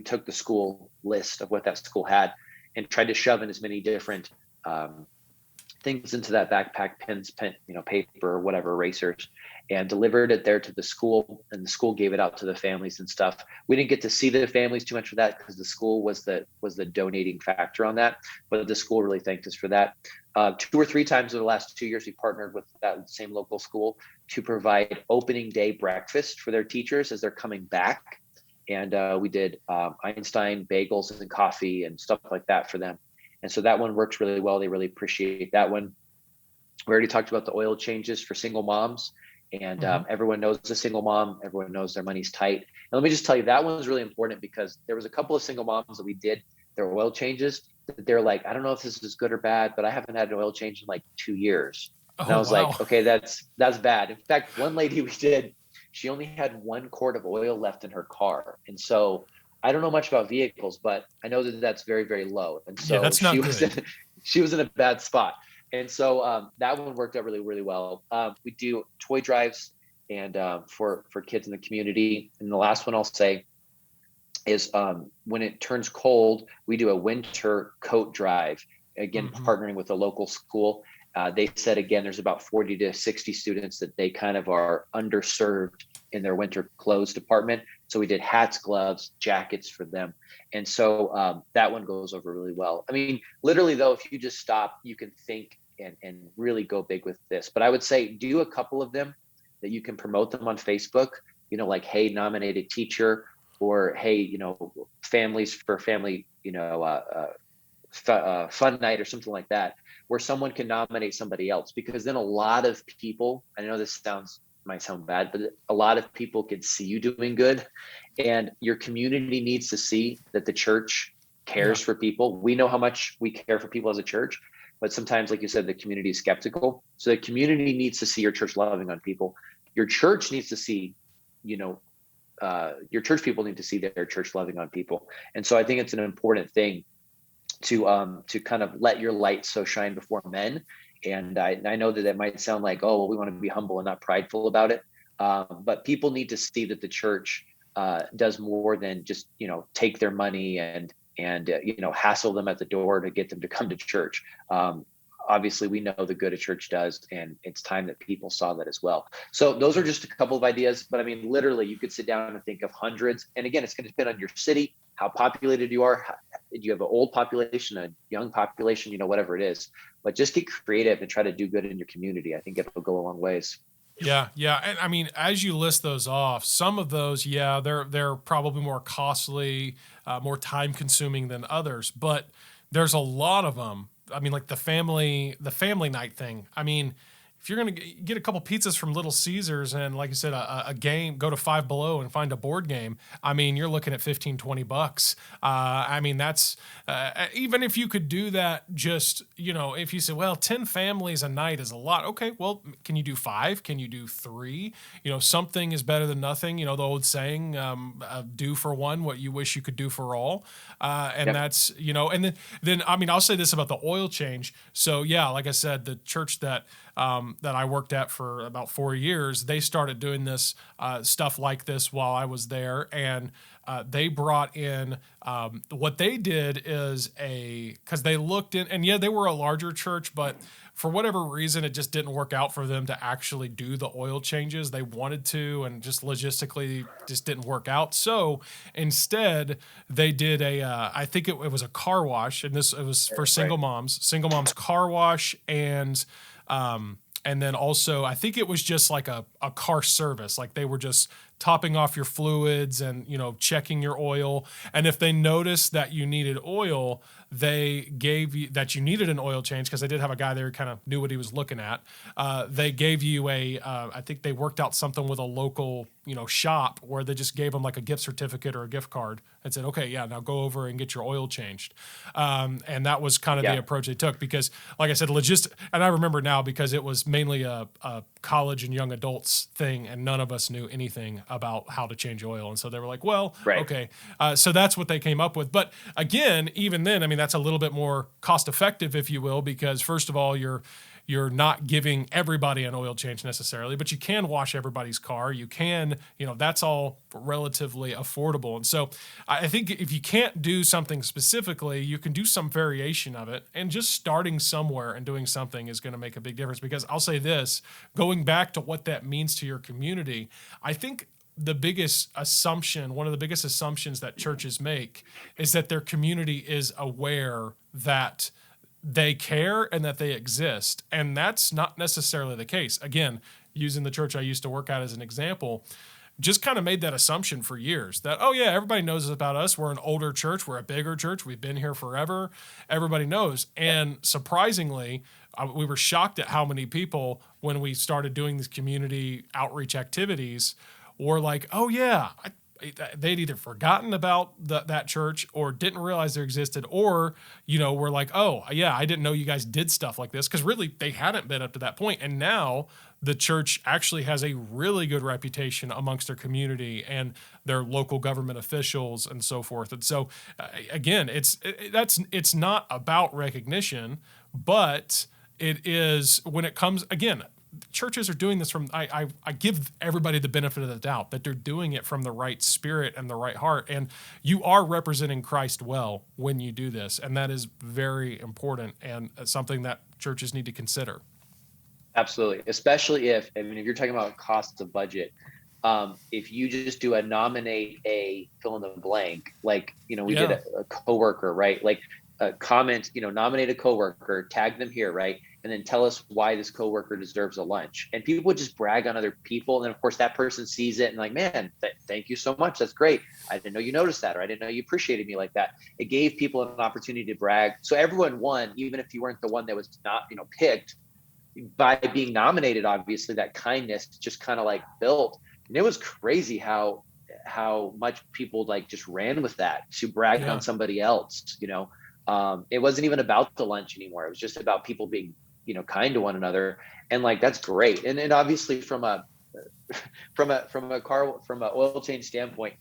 B: took the school list of what that school had and tried to shove in as many different things into that backpack, pens, paper, whatever, erasers, and delivered it there to the school. And the school gave it out to the families and stuff. We didn't get to see the families too much for that because the school was the donating factor on that, but the school really thanked us for that. 2 or 3 times in the last 2 years, we partnered with that same local school to provide opening day breakfast for their teachers as they're coming back. And we did Einstein bagels and coffee and stuff like that for them. And so that one works really well. They really appreciate that one. We already talked about the oil changes for single moms. And everyone knows a single mom. Everyone knows their money's tight. And let me just tell you, that one was really important because there was a couple of single moms that we did their oil changes. They're like, I don't know if this is good or bad, but I haven't had an oil change in like 2 years. And I was like, okay, that's bad. In fact, one lady we did, she only had 1 quart of oil left in her car. And so I don't know much about vehicles, but I know that that's very, very low. And so
A: that's not good.
B: She was in a bad spot. And so that one worked out really, really well. We do toy drives and for kids in the community. And the last one I'll say is when it turns cold, we do a winter coat drive, again, partnering with a local school. They said, again, there's about 40 to 60 students that they kind of are underserved in their winter clothes department. So we did hats, gloves, jackets for them. And so that one goes over really well. I mean, literally though, if you just stop, you can think and really go big with this. But I would say do a couple of them that you can promote them on Facebook, like, hey, nominated teacher, or hey, families for family, fun night or something like that, where someone can nominate somebody else. Because then a lot of people, I know this might sound bad, but a lot of people can see you doing good, and your community needs to see that the church cares for people. We know how much we care for people as a church, but sometimes, like you said, the community is skeptical. So the community needs to see your church loving on people. Your church needs to see, your church people need to see their church loving on people. And so I think it's an important thing to kind of let your light so shine before men. And I know that it might sound like, oh, well, we want to be humble and not prideful about it. But people need to see that the church does more than just, take their money and hassle them at the door to get them to come to church. Obviously, we know the good a church does, and it's time that people saw that as well. So those are just a couple of ideas. But I mean, literally, you could sit down and think of hundreds. And again, it's going to depend on your city, how populated you are. Do you have an old population, a young population, whatever it is. But just get creative and try to do good in your community. I think it'll go a long ways.
A: Yeah, yeah, and I mean, as you list those off, some of those, yeah, they're probably more costly, more time consuming than others, but there's a lot of them. I mean, like the family night thing. I mean, if you're gonna get a couple pizzas from Little Caesars and, like you said, a game, go to Five Below and find a board game, I mean, you're looking at $15-20. I mean, that's even if you could do that, just, if you say, well, 10 families a night is a lot. Okay, well, can you do 5? Can you do 3? Something is better than nothing. The old saying, do for one what you wish you could do for all. And that's, and then, I mean, I'll say this about the oil change. So yeah, like I said, the church that I worked at for about 4 years, they started doing this stuff like this while I was there. And they brought in, what they did is because they looked in, and yeah, they were a larger church, but for whatever reason, it just didn't work out for them to actually do the oil changes. They wanted to, and just logistically just didn't work out. So instead, they did I think it was a car wash, and it was for single moms car wash, and then also, I think it was just like a car service. Like they were just topping off your fluids and, checking your oil. And if they noticed that you needed oil, they gave you that you needed an oil change, because they did have a guy there who kind of knew what he was looking at. They gave you I think they worked out something with a local, shop, where they just gave them like a gift certificate or a gift card and said, okay, yeah, now go over and get your oil changed. And that was kind of the approach they took, because like I said, and I remember now, because it was mainly a college and young adults thing, and none of us knew anything about how to change oil. And so they were like, well, okay. So that's what they came up with. But again, even then, I mean, that's a little bit more cost effective, if you will, because first of all, you're not giving everybody an oil change necessarily, but you can wash everybody's car. You can, that's all relatively affordable. And so I think if you can't do something specifically, you can do some variation of it, and just starting somewhere and doing something is going to make a big difference. Because I'll say this, going back to what that means to your community, I think one of the biggest assumptions that churches make is that their community is aware that they care and that they exist. And that's not necessarily the case. Again, using the church I used to work at as an example, just kind of made that assumption for years that, oh yeah, everybody knows about us. We're an older church. We're a bigger church. We've been here forever. Everybody knows. And surprisingly, we were shocked at how many people, when we started doing these community outreach activities, were like, oh yeah, they'd either forgotten about that church, or didn't realize there existed, or, were like, oh yeah, I didn't know you guys did stuff like this. Because really, they hadn't been up to that point. And now the church actually has a really good reputation amongst their community and their local government officials and so forth. And so again, it's not about recognition, but it is, when it comes, again, churches are doing this from, I give everybody the benefit of the doubt that they're doing it from the right spirit and the right heart. And you are representing Christ well when you do this. And that is very important, and something that churches need to consider.
B: Absolutely. Especially if you're talking about cost of budget, if you just do a nominate a fill in the blank, like, we did
A: Yeah.
B: a coworker, right? Like a comment, nominate a coworker, tag them here, right? And then tell us why this coworker deserves a lunch. And people would just brag on other people. And then of course that person sees it and like, man, thank you so much. That's great. I didn't know you noticed that, or I didn't know you appreciated me like that. It gave people an opportunity to brag. So everyone won, even if you weren't the one that was not, picked, by being nominated. Obviously that kindness just kind of like built. And it was crazy how much people like just ran with that to brag
A: Yeah.
B: on somebody else. It wasn't even about the lunch anymore. It was just about people being, kind to one another. And like, that's great. And obviously from a oil change standpoint,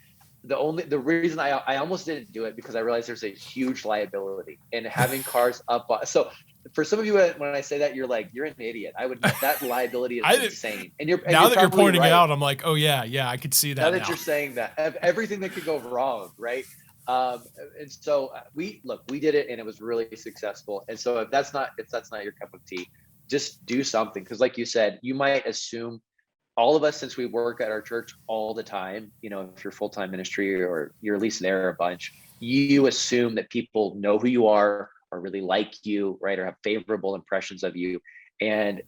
B: the reason I almost didn't do it, because I realized there's a huge liability in having cars up. So for some of you, when I say that, you're like, you're an idiot. That liability is insane. And
A: now
B: you're
A: that you're pointing
B: right.
A: it out, I'm like, oh yeah, I could see that
B: Now that you're saying that, everything that could go wrong, right? And so we did it, and it was really successful. And so if that's not your cup of tea, just do something. Because like you said, you might assume, all of us, since we work at our church all the time, if you're full-time ministry or you're at least there a bunch, you assume that people know who you are or really like you, right? Or have favorable impressions of you. And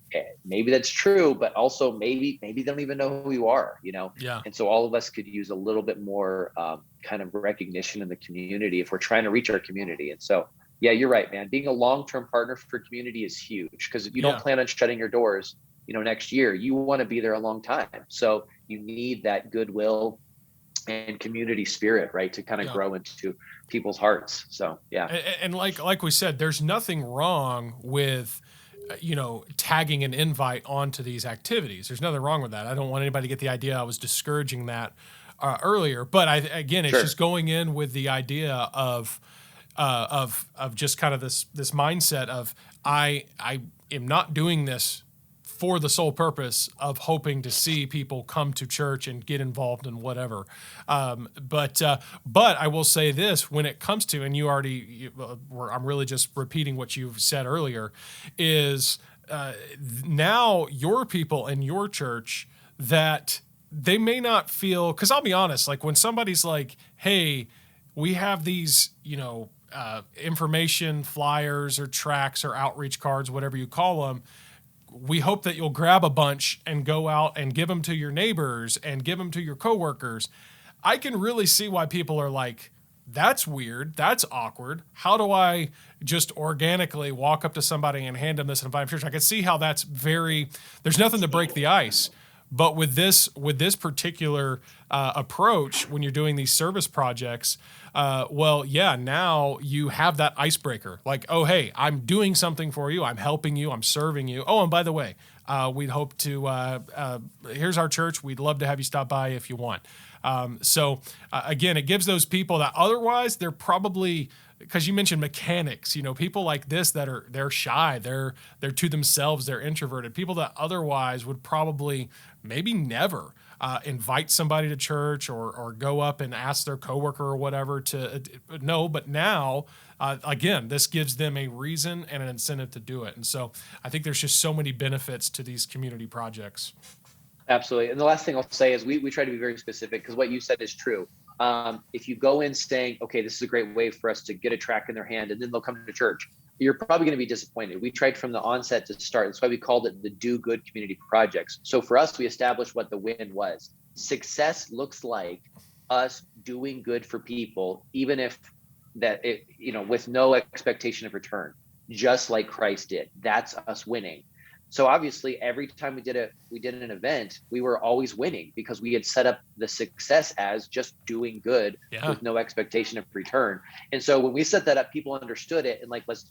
B: maybe that's true, but also maybe they don't even know who you are,
A: Yeah.
B: And so all of us could use a little bit more kind of recognition in the community if we're trying to reach our community. And so, yeah, you're right, man. Being a long-term partner for community is huge, because you don't plan on shutting your doors, next year. You want to be there a long time. So you need that goodwill and community spirit, right, to kind of grow into people's hearts. So yeah.
A: And like we said, there's nothing wrong with tagging an invite onto these activities. There's nothing wrong with that. I don't want anybody to get the idea I was discouraging that earlier. But it's just going in with the idea of just kind of this mindset of I am not doing this for the sole purpose of hoping to see people come to church and get involved in whatever. But I will say this, when it comes to, and I'm really just repeating what you've said earlier, is now your people in your church that they may not feel, because I'll be honest, like when somebody's like, hey, we have these, information flyers or tracts or outreach cards, whatever you call them, we hope that you'll grab a bunch and go out and give them to your neighbors and give them to your coworkers. I can really see why people are like, that's weird. That's awkward. How do I just organically walk up to somebody and hand them this and invite them to church? I can see how there's nothing to break the ice. But with this particular approach, when you're doing these service projects, now you have that icebreaker. Like, oh, hey, I'm doing something for you. I'm helping you. I'm serving you. Oh, and by the way, we'd hope to, here's our church. We'd love to have you stop by if you want. Again, it gives those people that otherwise they're probably, because you mentioned mechanics, people like this they're shy, they're to themselves, they're introverted, people that otherwise would probably maybe never invite somebody to church or go up and ask their coworker or whatever to no, but now again, this gives them a reason and an incentive to do it. And so I think there's just so many benefits to these community projects.
B: Absolutely. And the last thing I'll say is we try to be very specific, because what you said is true. If you go in saying, okay, this is a great way for us to get a tract in their hand, and then they'll come to church, you're probably going to be disappointed. We tried from the onset to start. That's why we called it the Do Good Community Projects. So for us, we established what the win was. Success looks like us doing good for people, even if with no expectation of return, just like Christ did. That's us winning. So obviously, every time we did an event, we were always winning, because we had set up the success as just doing good with no expectation of return. And so when we set that up, people understood it, and like, let's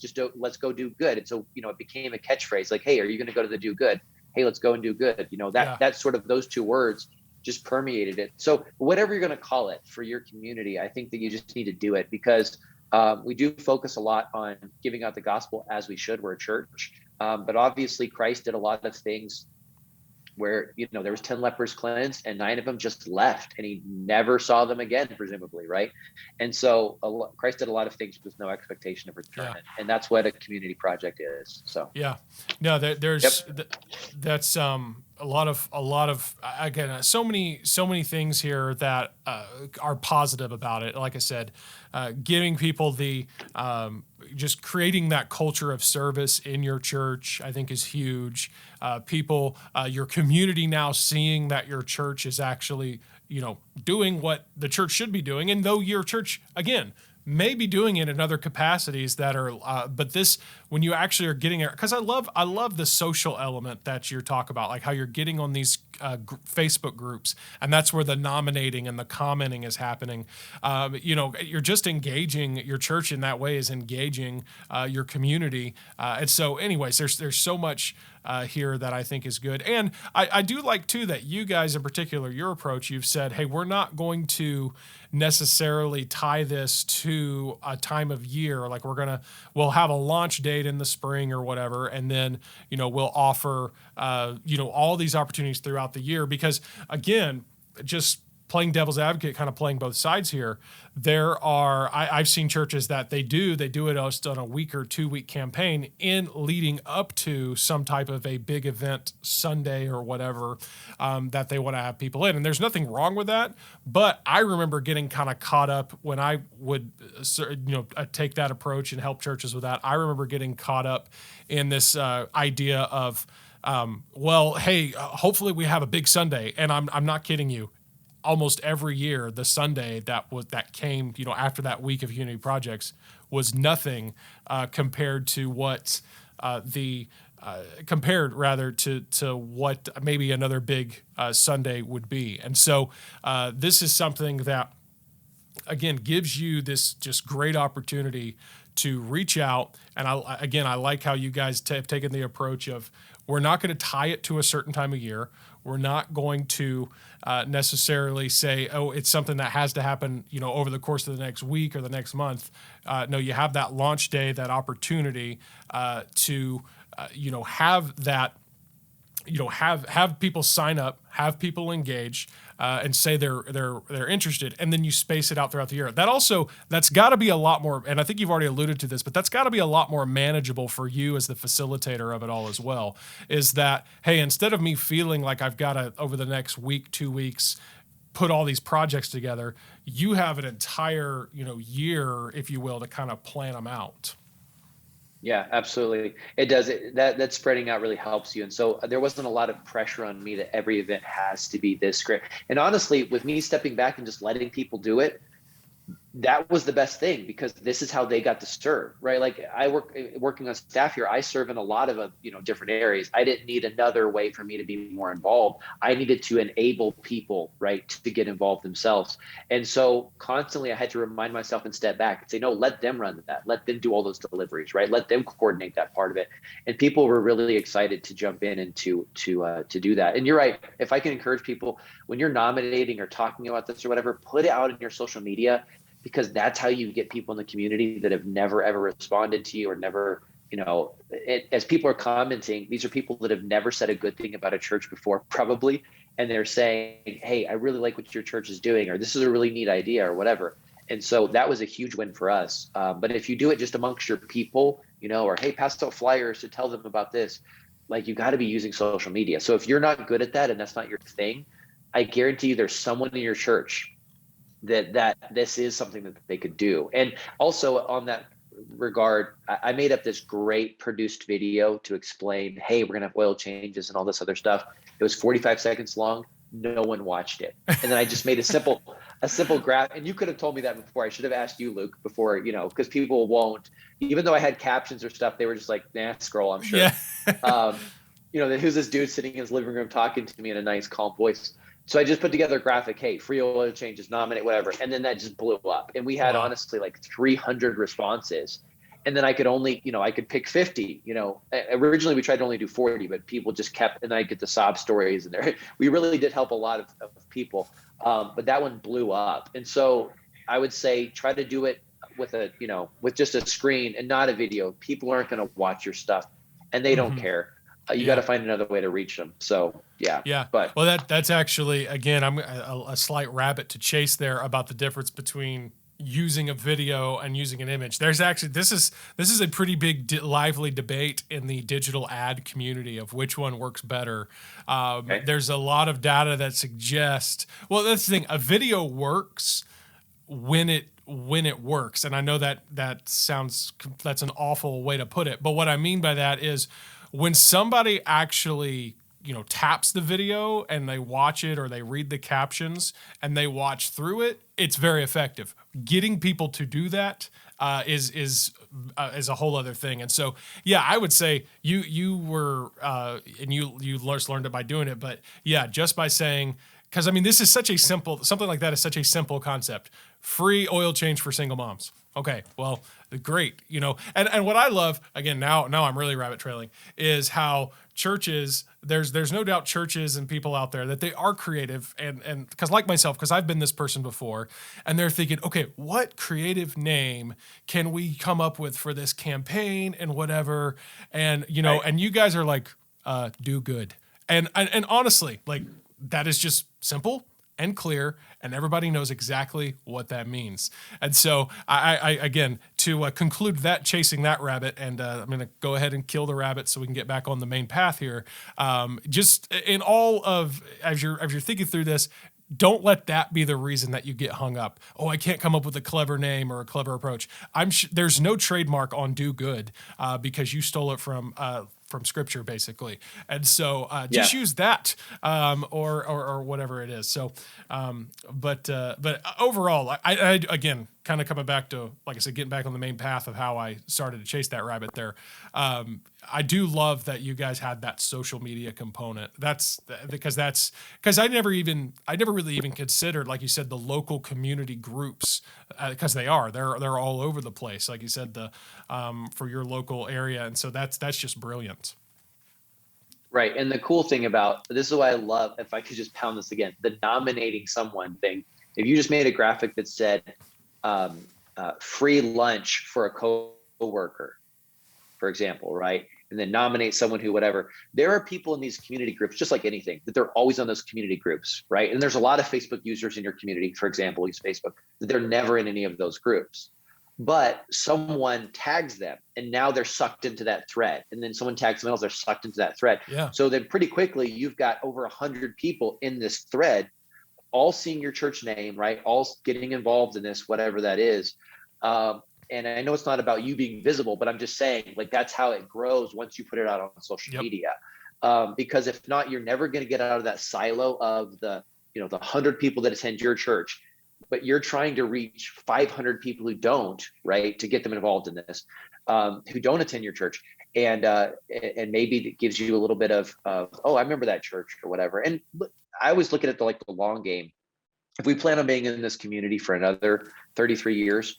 B: go do good. And so, it became a catchphrase, like, hey, are you going to go to the do good? Hey, let's go and do good. That's sort of those two words just permeated it. So whatever you're going to call it for your community, I think that you just need to do it, because we do focus a lot on giving out the gospel, as we should. We're a church. But obviously Christ did a lot of things where, there was 10 lepers cleansed and 9 of them just left and he never saw them again, presumably. Right. And so Christ did a lot of things with no expectation of return.
A: Yeah.
B: And that's what a community project is. So,
A: yeah, no, there's, that's, a lot of, again, so many things here that are positive about it. Like I said, giving people the, just creating that culture of service in your church, I think is huge. People, your community now seeing that your church is actually, doing what the church should be doing. And though your church, again, may be doing it in other capacities that are, but this, when you actually are getting it, because I love the social element that you're talking about, like how you're getting on these Facebook groups, and that's where the nominating and the commenting is happening. You're just engaging your church in that way, is engaging your community. And so anyways, there's so much here that I think is good. And I do like too that you guys in particular, your approach, you've said, hey, we're not going to necessarily tie this to a time of year. Like we'll have a launch date in the spring or whatever. And then, we'll offer, all these opportunities throughout the year, because again, just playing devil's advocate, kind of playing both sides here. I've seen churches that they do it just on a week or 2 week campaign in leading up to some type of a big event Sunday or whatever, that they want to have people in. And there's nothing wrong with that. But I remember getting kind of caught up when I would, take that approach and help churches with that. I remember getting caught up in this idea of, hey, hopefully we have a big Sunday. And I'm not kidding you. Almost every year, the Sunday that came, after that week of Unity Projects was nothing compared to what compared rather to what maybe another big Sunday would be. And so this is something that, again, gives you this just great opportunity to reach out. And I like how you guys have taken the approach of, we're not going to tie it to a certain time of year. We're not going to necessarily say, oh, it's something that has to happen, over the course of the next week or the next month. No, you have that launch day, that opportunity to, have that, have people sign up, have people engage, and say they're interested, and then you space it out throughout the year. That's got to be a lot more, and I think you've already alluded to this, but that's got to be a lot more manageable for you as the facilitator of it all as well. Is that, hey, instead of me feeling like I've got to, over the next week, 2 weeks, put all these projects together, you have an entire, year, if you will, to kind of plan them out.
B: Yeah, absolutely. It does. That spreading out really helps you. And so there wasn't a lot of pressure on me that every event has to be this great. And honestly, with me stepping back and just letting people do it, that was the best thing, because this is how they got to serve, right? Like working on staff here, I serve in a lot of different areas. I didn't need another way for me to be more involved. I needed to enable people, right, to get involved themselves. And so constantly I had to remind myself and step back and say, no, let them run that. Let them do all those deliveries, right? Let them coordinate that part of it. And people were really excited to jump in and to do that. And you're right. If I can encourage people, when you're nominating or talking about this or whatever, put it out in your social media, because that's how you get people in the community that have never, ever responded to you or never, as people are commenting, these are people that have never said a good thing about a church before, probably. And they're saying, hey, I really like what your church is doing, or this is a really neat idea or whatever. And so that was a huge win for us. But if you do it just amongst your people, or, hey, pass out flyers to tell them about this, like, you got to be using social media. So if you're not good at that and that's not your thing, I guarantee you there's someone in your church that this is something that they could do. And also on that regard, I made up this great produced video to explain, hey, we're gonna have oil changes and all this other stuff. It was 45 seconds long. No one watched it. And then I just made a simple graph. And you could have told me that before. I should have asked you, Luke, before, because people won't, even though I had captions or stuff, they were just like, nah, scroll, I'm sure. Yeah. Who's this dude sitting in his living room talking to me in a nice, calm voice? So I just put together a graphic, hey, free oil changes, nominate, whatever. And then that just blew up. And we had honestly like 300 responses. And then I could only, I could pick 50, originally we tried to only do 40, but people just kept, and I get the sob stories and there, we really did help a lot of people. But that one blew up. And so I would say, try to do it with with just a screen and not a video. People aren't going to watch your stuff and they don't care. you got
A: Yeah.
B: to find another way to reach them. So yeah,
A: Yeah.
B: but
A: Well, that's actually, again, I'm a slight rabbit to chase there about the difference between using a video and using an image. There's actually, this is a pretty big lively debate in the digital ad community of which one works better.
B: okay.
A: There's a lot of data that suggests, well, that's the thing, a video works when it works. And I know that's an awful way to put it, but what I mean by that is when somebody actually, taps the video and they watch it or they read the captions and they watch through it, it's very effective. Getting people to do that is a whole other thing. And so, yeah, I would say you were and you just learned it by doing it, but yeah, just by saying, because I mean, this is something like that is such a simple concept. Free oil change for single moms. Okay, well, great, and what I love, again, now I'm really rabbit trailing, is how churches, there's no doubt churches and people out there that they are creative, and because like myself, because I've been this person before, and they're thinking, okay, what creative name can we come up with for this campaign and whatever, and
B: Right.
A: and you guys are like, do good, and honestly, like, that is just simple and clear, and everybody knows exactly what that means. And so, I again, to conclude that, chasing that rabbit, and I'm going to go ahead and kill the rabbit so we can get back on the main path here. Just in all of, as you're thinking through this, don't let that be the reason that you get hung up. Oh, I can't come up with a clever name or a clever approach. There's no trademark on do good because you stole it from scripture, basically. And so just
B: Yeah.
A: use that or whatever it is. So, but overall, I again, kind of coming back to, like I said, getting back on the main path of how I started to chase that rabbit there. I do love that you guys had that social media component. That's because I never really even considered, like you said, the local community groups, because they're all over the place, like you said, for your local area, and so that's just brilliant.
B: Right. And the cool thing about this is what I love, if I could just pound this again, the nominating someone thing. If you just made a graphic that said free lunch for a coworker, for example, right? And then nominate someone who, whatever. There are people in these community groups, just like anything, that they're always on those community groups, right? And there's a lot of Facebook users in your community, for example, use Facebook, that they're never in any of those groups. But someone tags them and now they're sucked into that thread. And then someone tags someone else, they're sucked into that thread.
A: Yeah.
B: So then pretty quickly, you've got over 100 people in this thread, all seeing your church name, right? All getting involved in this, whatever that is. And I know it's not about you being visible, but I'm just saying, like, that's how it grows once you put it out on social
A: Yep.
B: media. Because if not, you're never going to get out of that silo of the 100 people that attend your church, but you're trying to reach 500 people who don't, right? To get them involved in this, who don't attend your church. And maybe it gives you a little bit of, oh, I remember that church or whatever. And I always look at it the long game. If we plan on being in this community for another 33 years,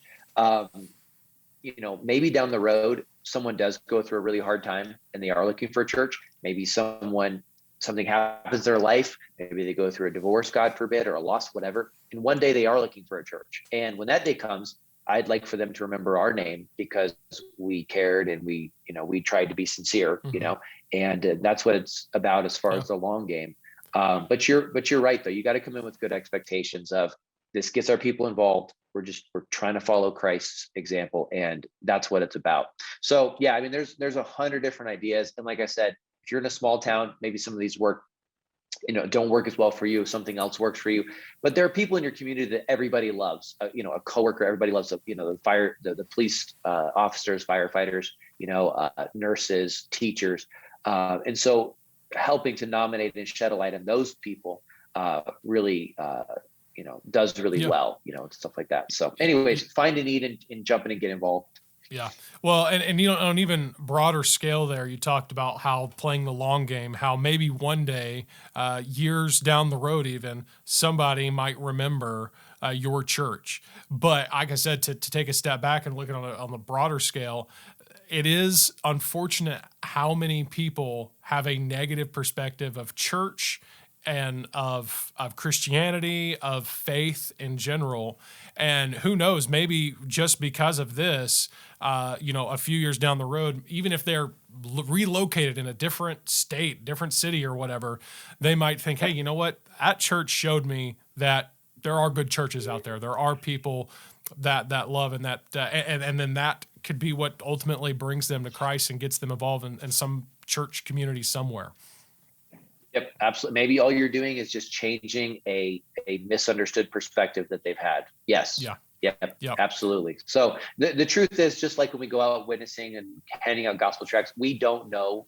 B: maybe down the road, someone does go through a really hard time and they are looking for a church. Maybe something happens in their life. Maybe they go through a divorce, God forbid, or a loss, whatever. And one day they are looking for a church. And when that day comes, I'd like for them to remember our name because we cared and we tried to be sincere, and that's what it's about as far as the long game. But you're right though. You got to come in with good expectations of this gets our people involved. We're trying to follow Christ's example, and that's what it's about. So yeah, I mean, there's 100 different ideas. And like I said, if you're in a small town, maybe some of these don't work as well for you. Something else works for you. But there are people in your community that everybody loves. A coworker, everybody loves. The police officers, firefighters, nurses, teachers, and so helping to nominate and shed a light on those people really does really well, and stuff like that. So anyways, find a need and jump in and get involved.
A: Yeah. Well, and on an even broader scale there, you talked about how playing the long game, how maybe one day, years down the road even, somebody might remember your church. But like I said, to take a step back and look at it on the broader scale, it is unfortunate how many people have a negative perspective of church and of Christianity, of faith in general. And who knows, maybe just because of this, a few years down the road, even if they're relocated in a different state, different city or whatever, they might think, hey, you know what? That church showed me that there are good churches out there. There are people that love, and that and then that could be what ultimately brings them to Christ and gets them involved in some church community somewhere.
B: Yep, absolutely. Maybe all you're doing is just changing a misunderstood perspective that they've had. Yes.
A: Yeah.
B: Yep,
A: Yep.
B: absolutely. So the truth is, just like when we go out witnessing and handing out gospel tracts, we don't know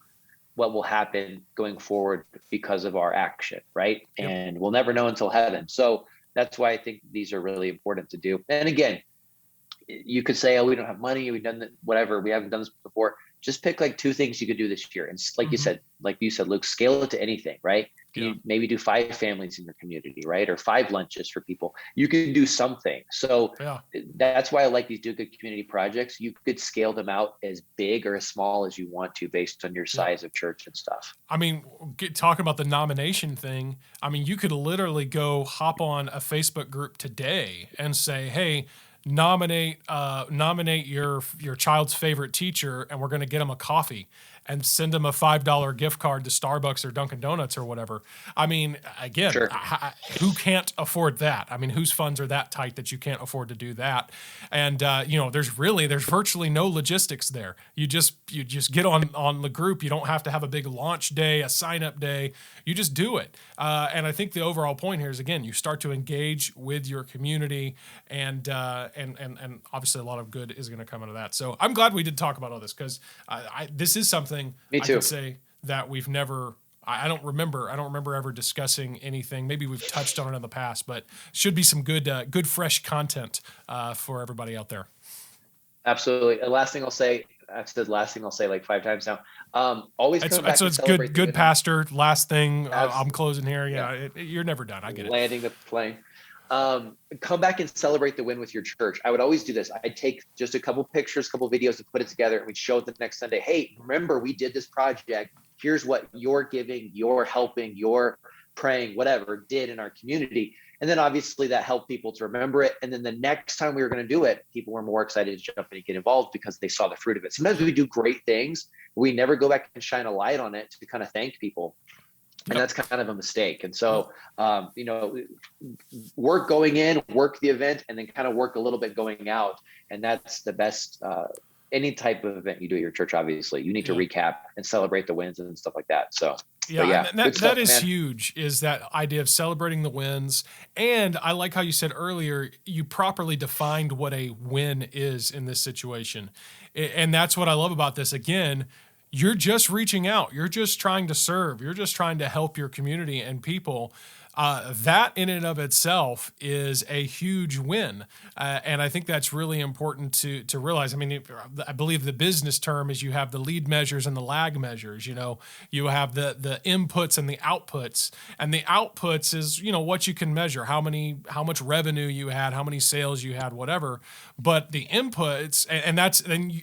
B: what will happen going forward because of our action, right?
A: Yep.
B: And we'll never know until heaven. So that's why I think these are really important to do. And again, you could say, oh, we don't have money, we've done that, whatever, we haven't done this before. Just pick like 2 things you could do this year. And like you said, Luke, scale it to anything, right? You maybe do 5 families in your community, right? Or 5 lunches for people. You can do something. So that's why I like these do good community projects. You could scale them out as big or as small as you want to based on your size of church and stuff.
A: I mean, talking about the nomination thing, I mean, you could literally go hop on a Facebook group today and say, hey, nominate your child's favorite teacher, and we're going to get them a coffee and send them a $5 gift card to Starbucks or Dunkin' Donuts or whatever. I mean, again, who can't afford that? I mean, whose funds are that tight that you can't afford to do that? And there's virtually no logistics there. You just get on the group. You don't have to have a big launch day, a sign up day. You just do it. And I think the overall point here is, again, you start to engage with your community, and obviously a lot of good is going to come out of that. So I'm glad we did talk about all this, because this is something I could say that we've never. I don't remember ever discussing anything. Maybe we've touched on it in the past, but should be some good fresh content for everybody out there.
B: Absolutely. The last thing I'll say, I've said last thing I'll say like 5 times now. Always come back.
A: So it's good, pastor. Last thing, I'm closing here. Yeah, you're never done. I get it.
B: Landing the plane. Come back and celebrate the win with your church. I would always do this. I'd take just a couple pictures, couple videos, and put it together, and we'd show it the next Sunday. Hey, remember we did this project. Here's what you're giving, you're helping, you're praying, whatever did in our community. And then obviously that helped people to remember it. And then the next time we were going to do it, people were more excited to jump in and get involved because they saw the fruit of it. Sometimes we do great things, we never go back and shine a light on it to kind of thank people. And that's kind of a mistake. And so, work going in, work the event, and then kind of work a little bit going out. And that's the best, any type of event you do at your church, obviously. You need to recap and celebrate the wins and stuff like that. So,
A: that is huge, is that idea of celebrating the wins. And I like how you said earlier, you properly defined what a win is in this situation. And that's what I love about this. Again, you're just reaching out. You're just trying to serve. You're just trying to help your community and people. That in and of itself is a huge win. And I think that's really important to realize. I mean, I believe the business term is you have the lead measures and the lag measures. You have the inputs and the outputs. And the outputs is, what you can measure, how much revenue you had, how many sales you had, whatever. But the inputs,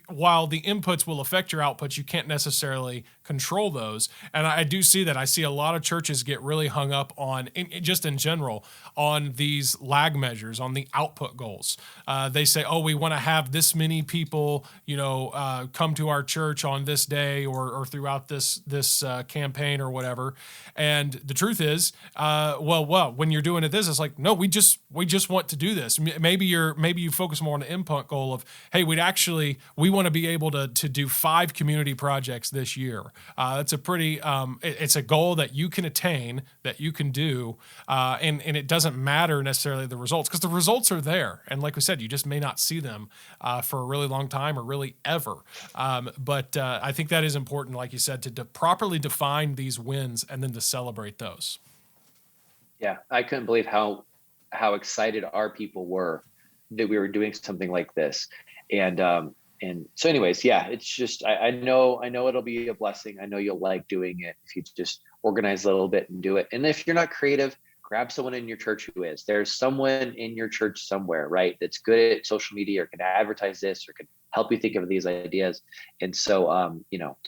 A: while the inputs will affect your outputs, you can't necessarily control those. And I do see that. I see a lot of churches get really hung up on, just in general, on these lag measures, on the output goals. They say, oh, we want to have this many people, come to our church on this day or throughout this campaign or whatever. And the truth is, when you're doing it this, it's like, no, we just want to do this. Maybe you focus more on the input goal of, hey, we want to be able to do 5 community projects this year. That's a pretty, it's a goal that you can attain, that you can do. And it doesn't matter necessarily the results, because the results are there. And like we said, you just may not see them for a really long time or really ever. But I think that is important, like you said, to properly define these wins and then to celebrate those.
B: Yeah, I couldn't believe how excited our people were that we were doing something like this. And so anyways, it's just, I know it'll be a blessing. I know you'll like doing it if you just organize a little bit and do it. And if you're not creative, grab someone in your church who is. There's someone in your church somewhere, right, that's good at social media or can advertise this or can help you think of these ideas. And so,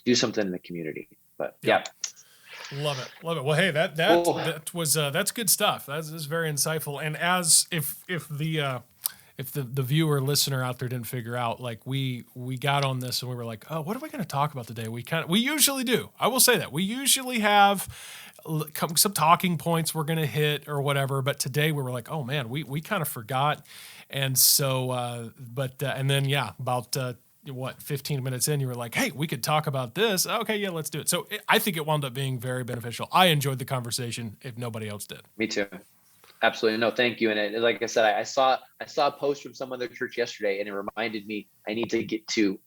B: do something in the community. But
A: Love it. Well, hey, that was that's good stuff. That's very insightful. And as if the viewer listener out there didn't figure out, like we got on this and we were like, oh, what are we going to talk about today? We usually do. I will say that we usually have some talking points we're going to hit or whatever. But today we were like, oh man, we kind of forgot. And so, and then, about, 15 minutes in, you were like, hey, we could talk about this. Okay, yeah, let's do it. So I think it wound up being very beneficial. I enjoyed the conversation if nobody else did.
B: Me too. Absolutely. No, thank you. And like I said, I saw a post from some other church yesterday, and it reminded me I need to get to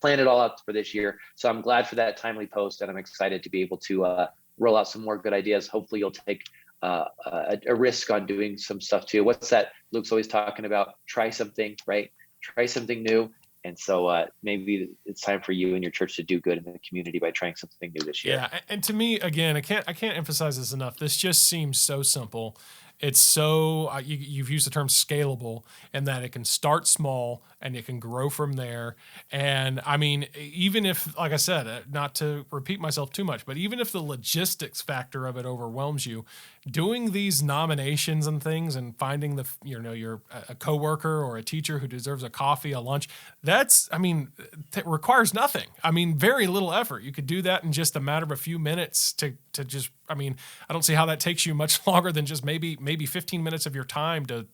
B: plan it all out for this year. So I'm glad for that timely post, and I'm excited to be able to roll out some more good ideas. Hopefully you'll take a risk on doing some stuff too. What's that Luke's always talking about? Try something, right? Try something new. And so maybe it's time for you and your church to do good in the community by trying something new this year.
A: Yeah, and to me, again, I can't emphasize this enough. This just seems so simple. It's so you've used the term scalable, in that it can start small and it can grow from there. And I mean, even if, like I said, not to repeat myself too much, but even if the logistics factor of it overwhelms you, doing these nominations and things and finding you're a coworker or a teacher who deserves a coffee, a lunch, it requires nothing. I mean, very little effort. You could do that in just a matter of a few minutes to just, I don't see how that takes you much longer than just maybe 15 minutes of your time to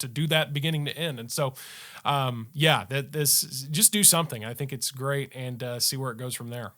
A: do that beginning to end. And so, just do something. I think it's great, and see where it goes from there.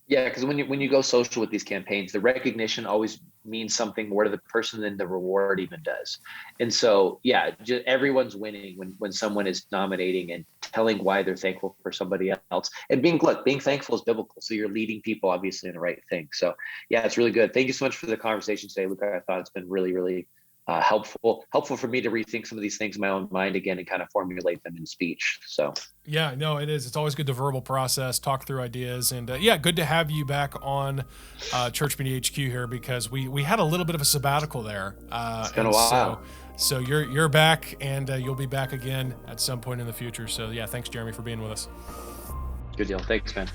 B: Yeah, because when you go social with these campaigns, the recognition always means something more to the person than the reward even does. And so, just everyone's winning when someone is nominating and telling why they're thankful for somebody else. And being thankful is biblical. So you're leading people obviously in the right thing. So it's really good. Thank you so much for the conversation today, Luke. I thought it's been really, really helpful for me to rethink some of these things in my own mind again and kind of formulate them in speech. So
A: yeah, no, it is. It's always good to verbal process, talk through ideas, and good to have you back on Church Media HQ here, because we had a little bit of a sabbatical there.
B: It's been a while.
A: So you're back, and you'll be back again at some point in the future. So thanks, Jeremy, for being with us.
B: Good deal. Thanks, man.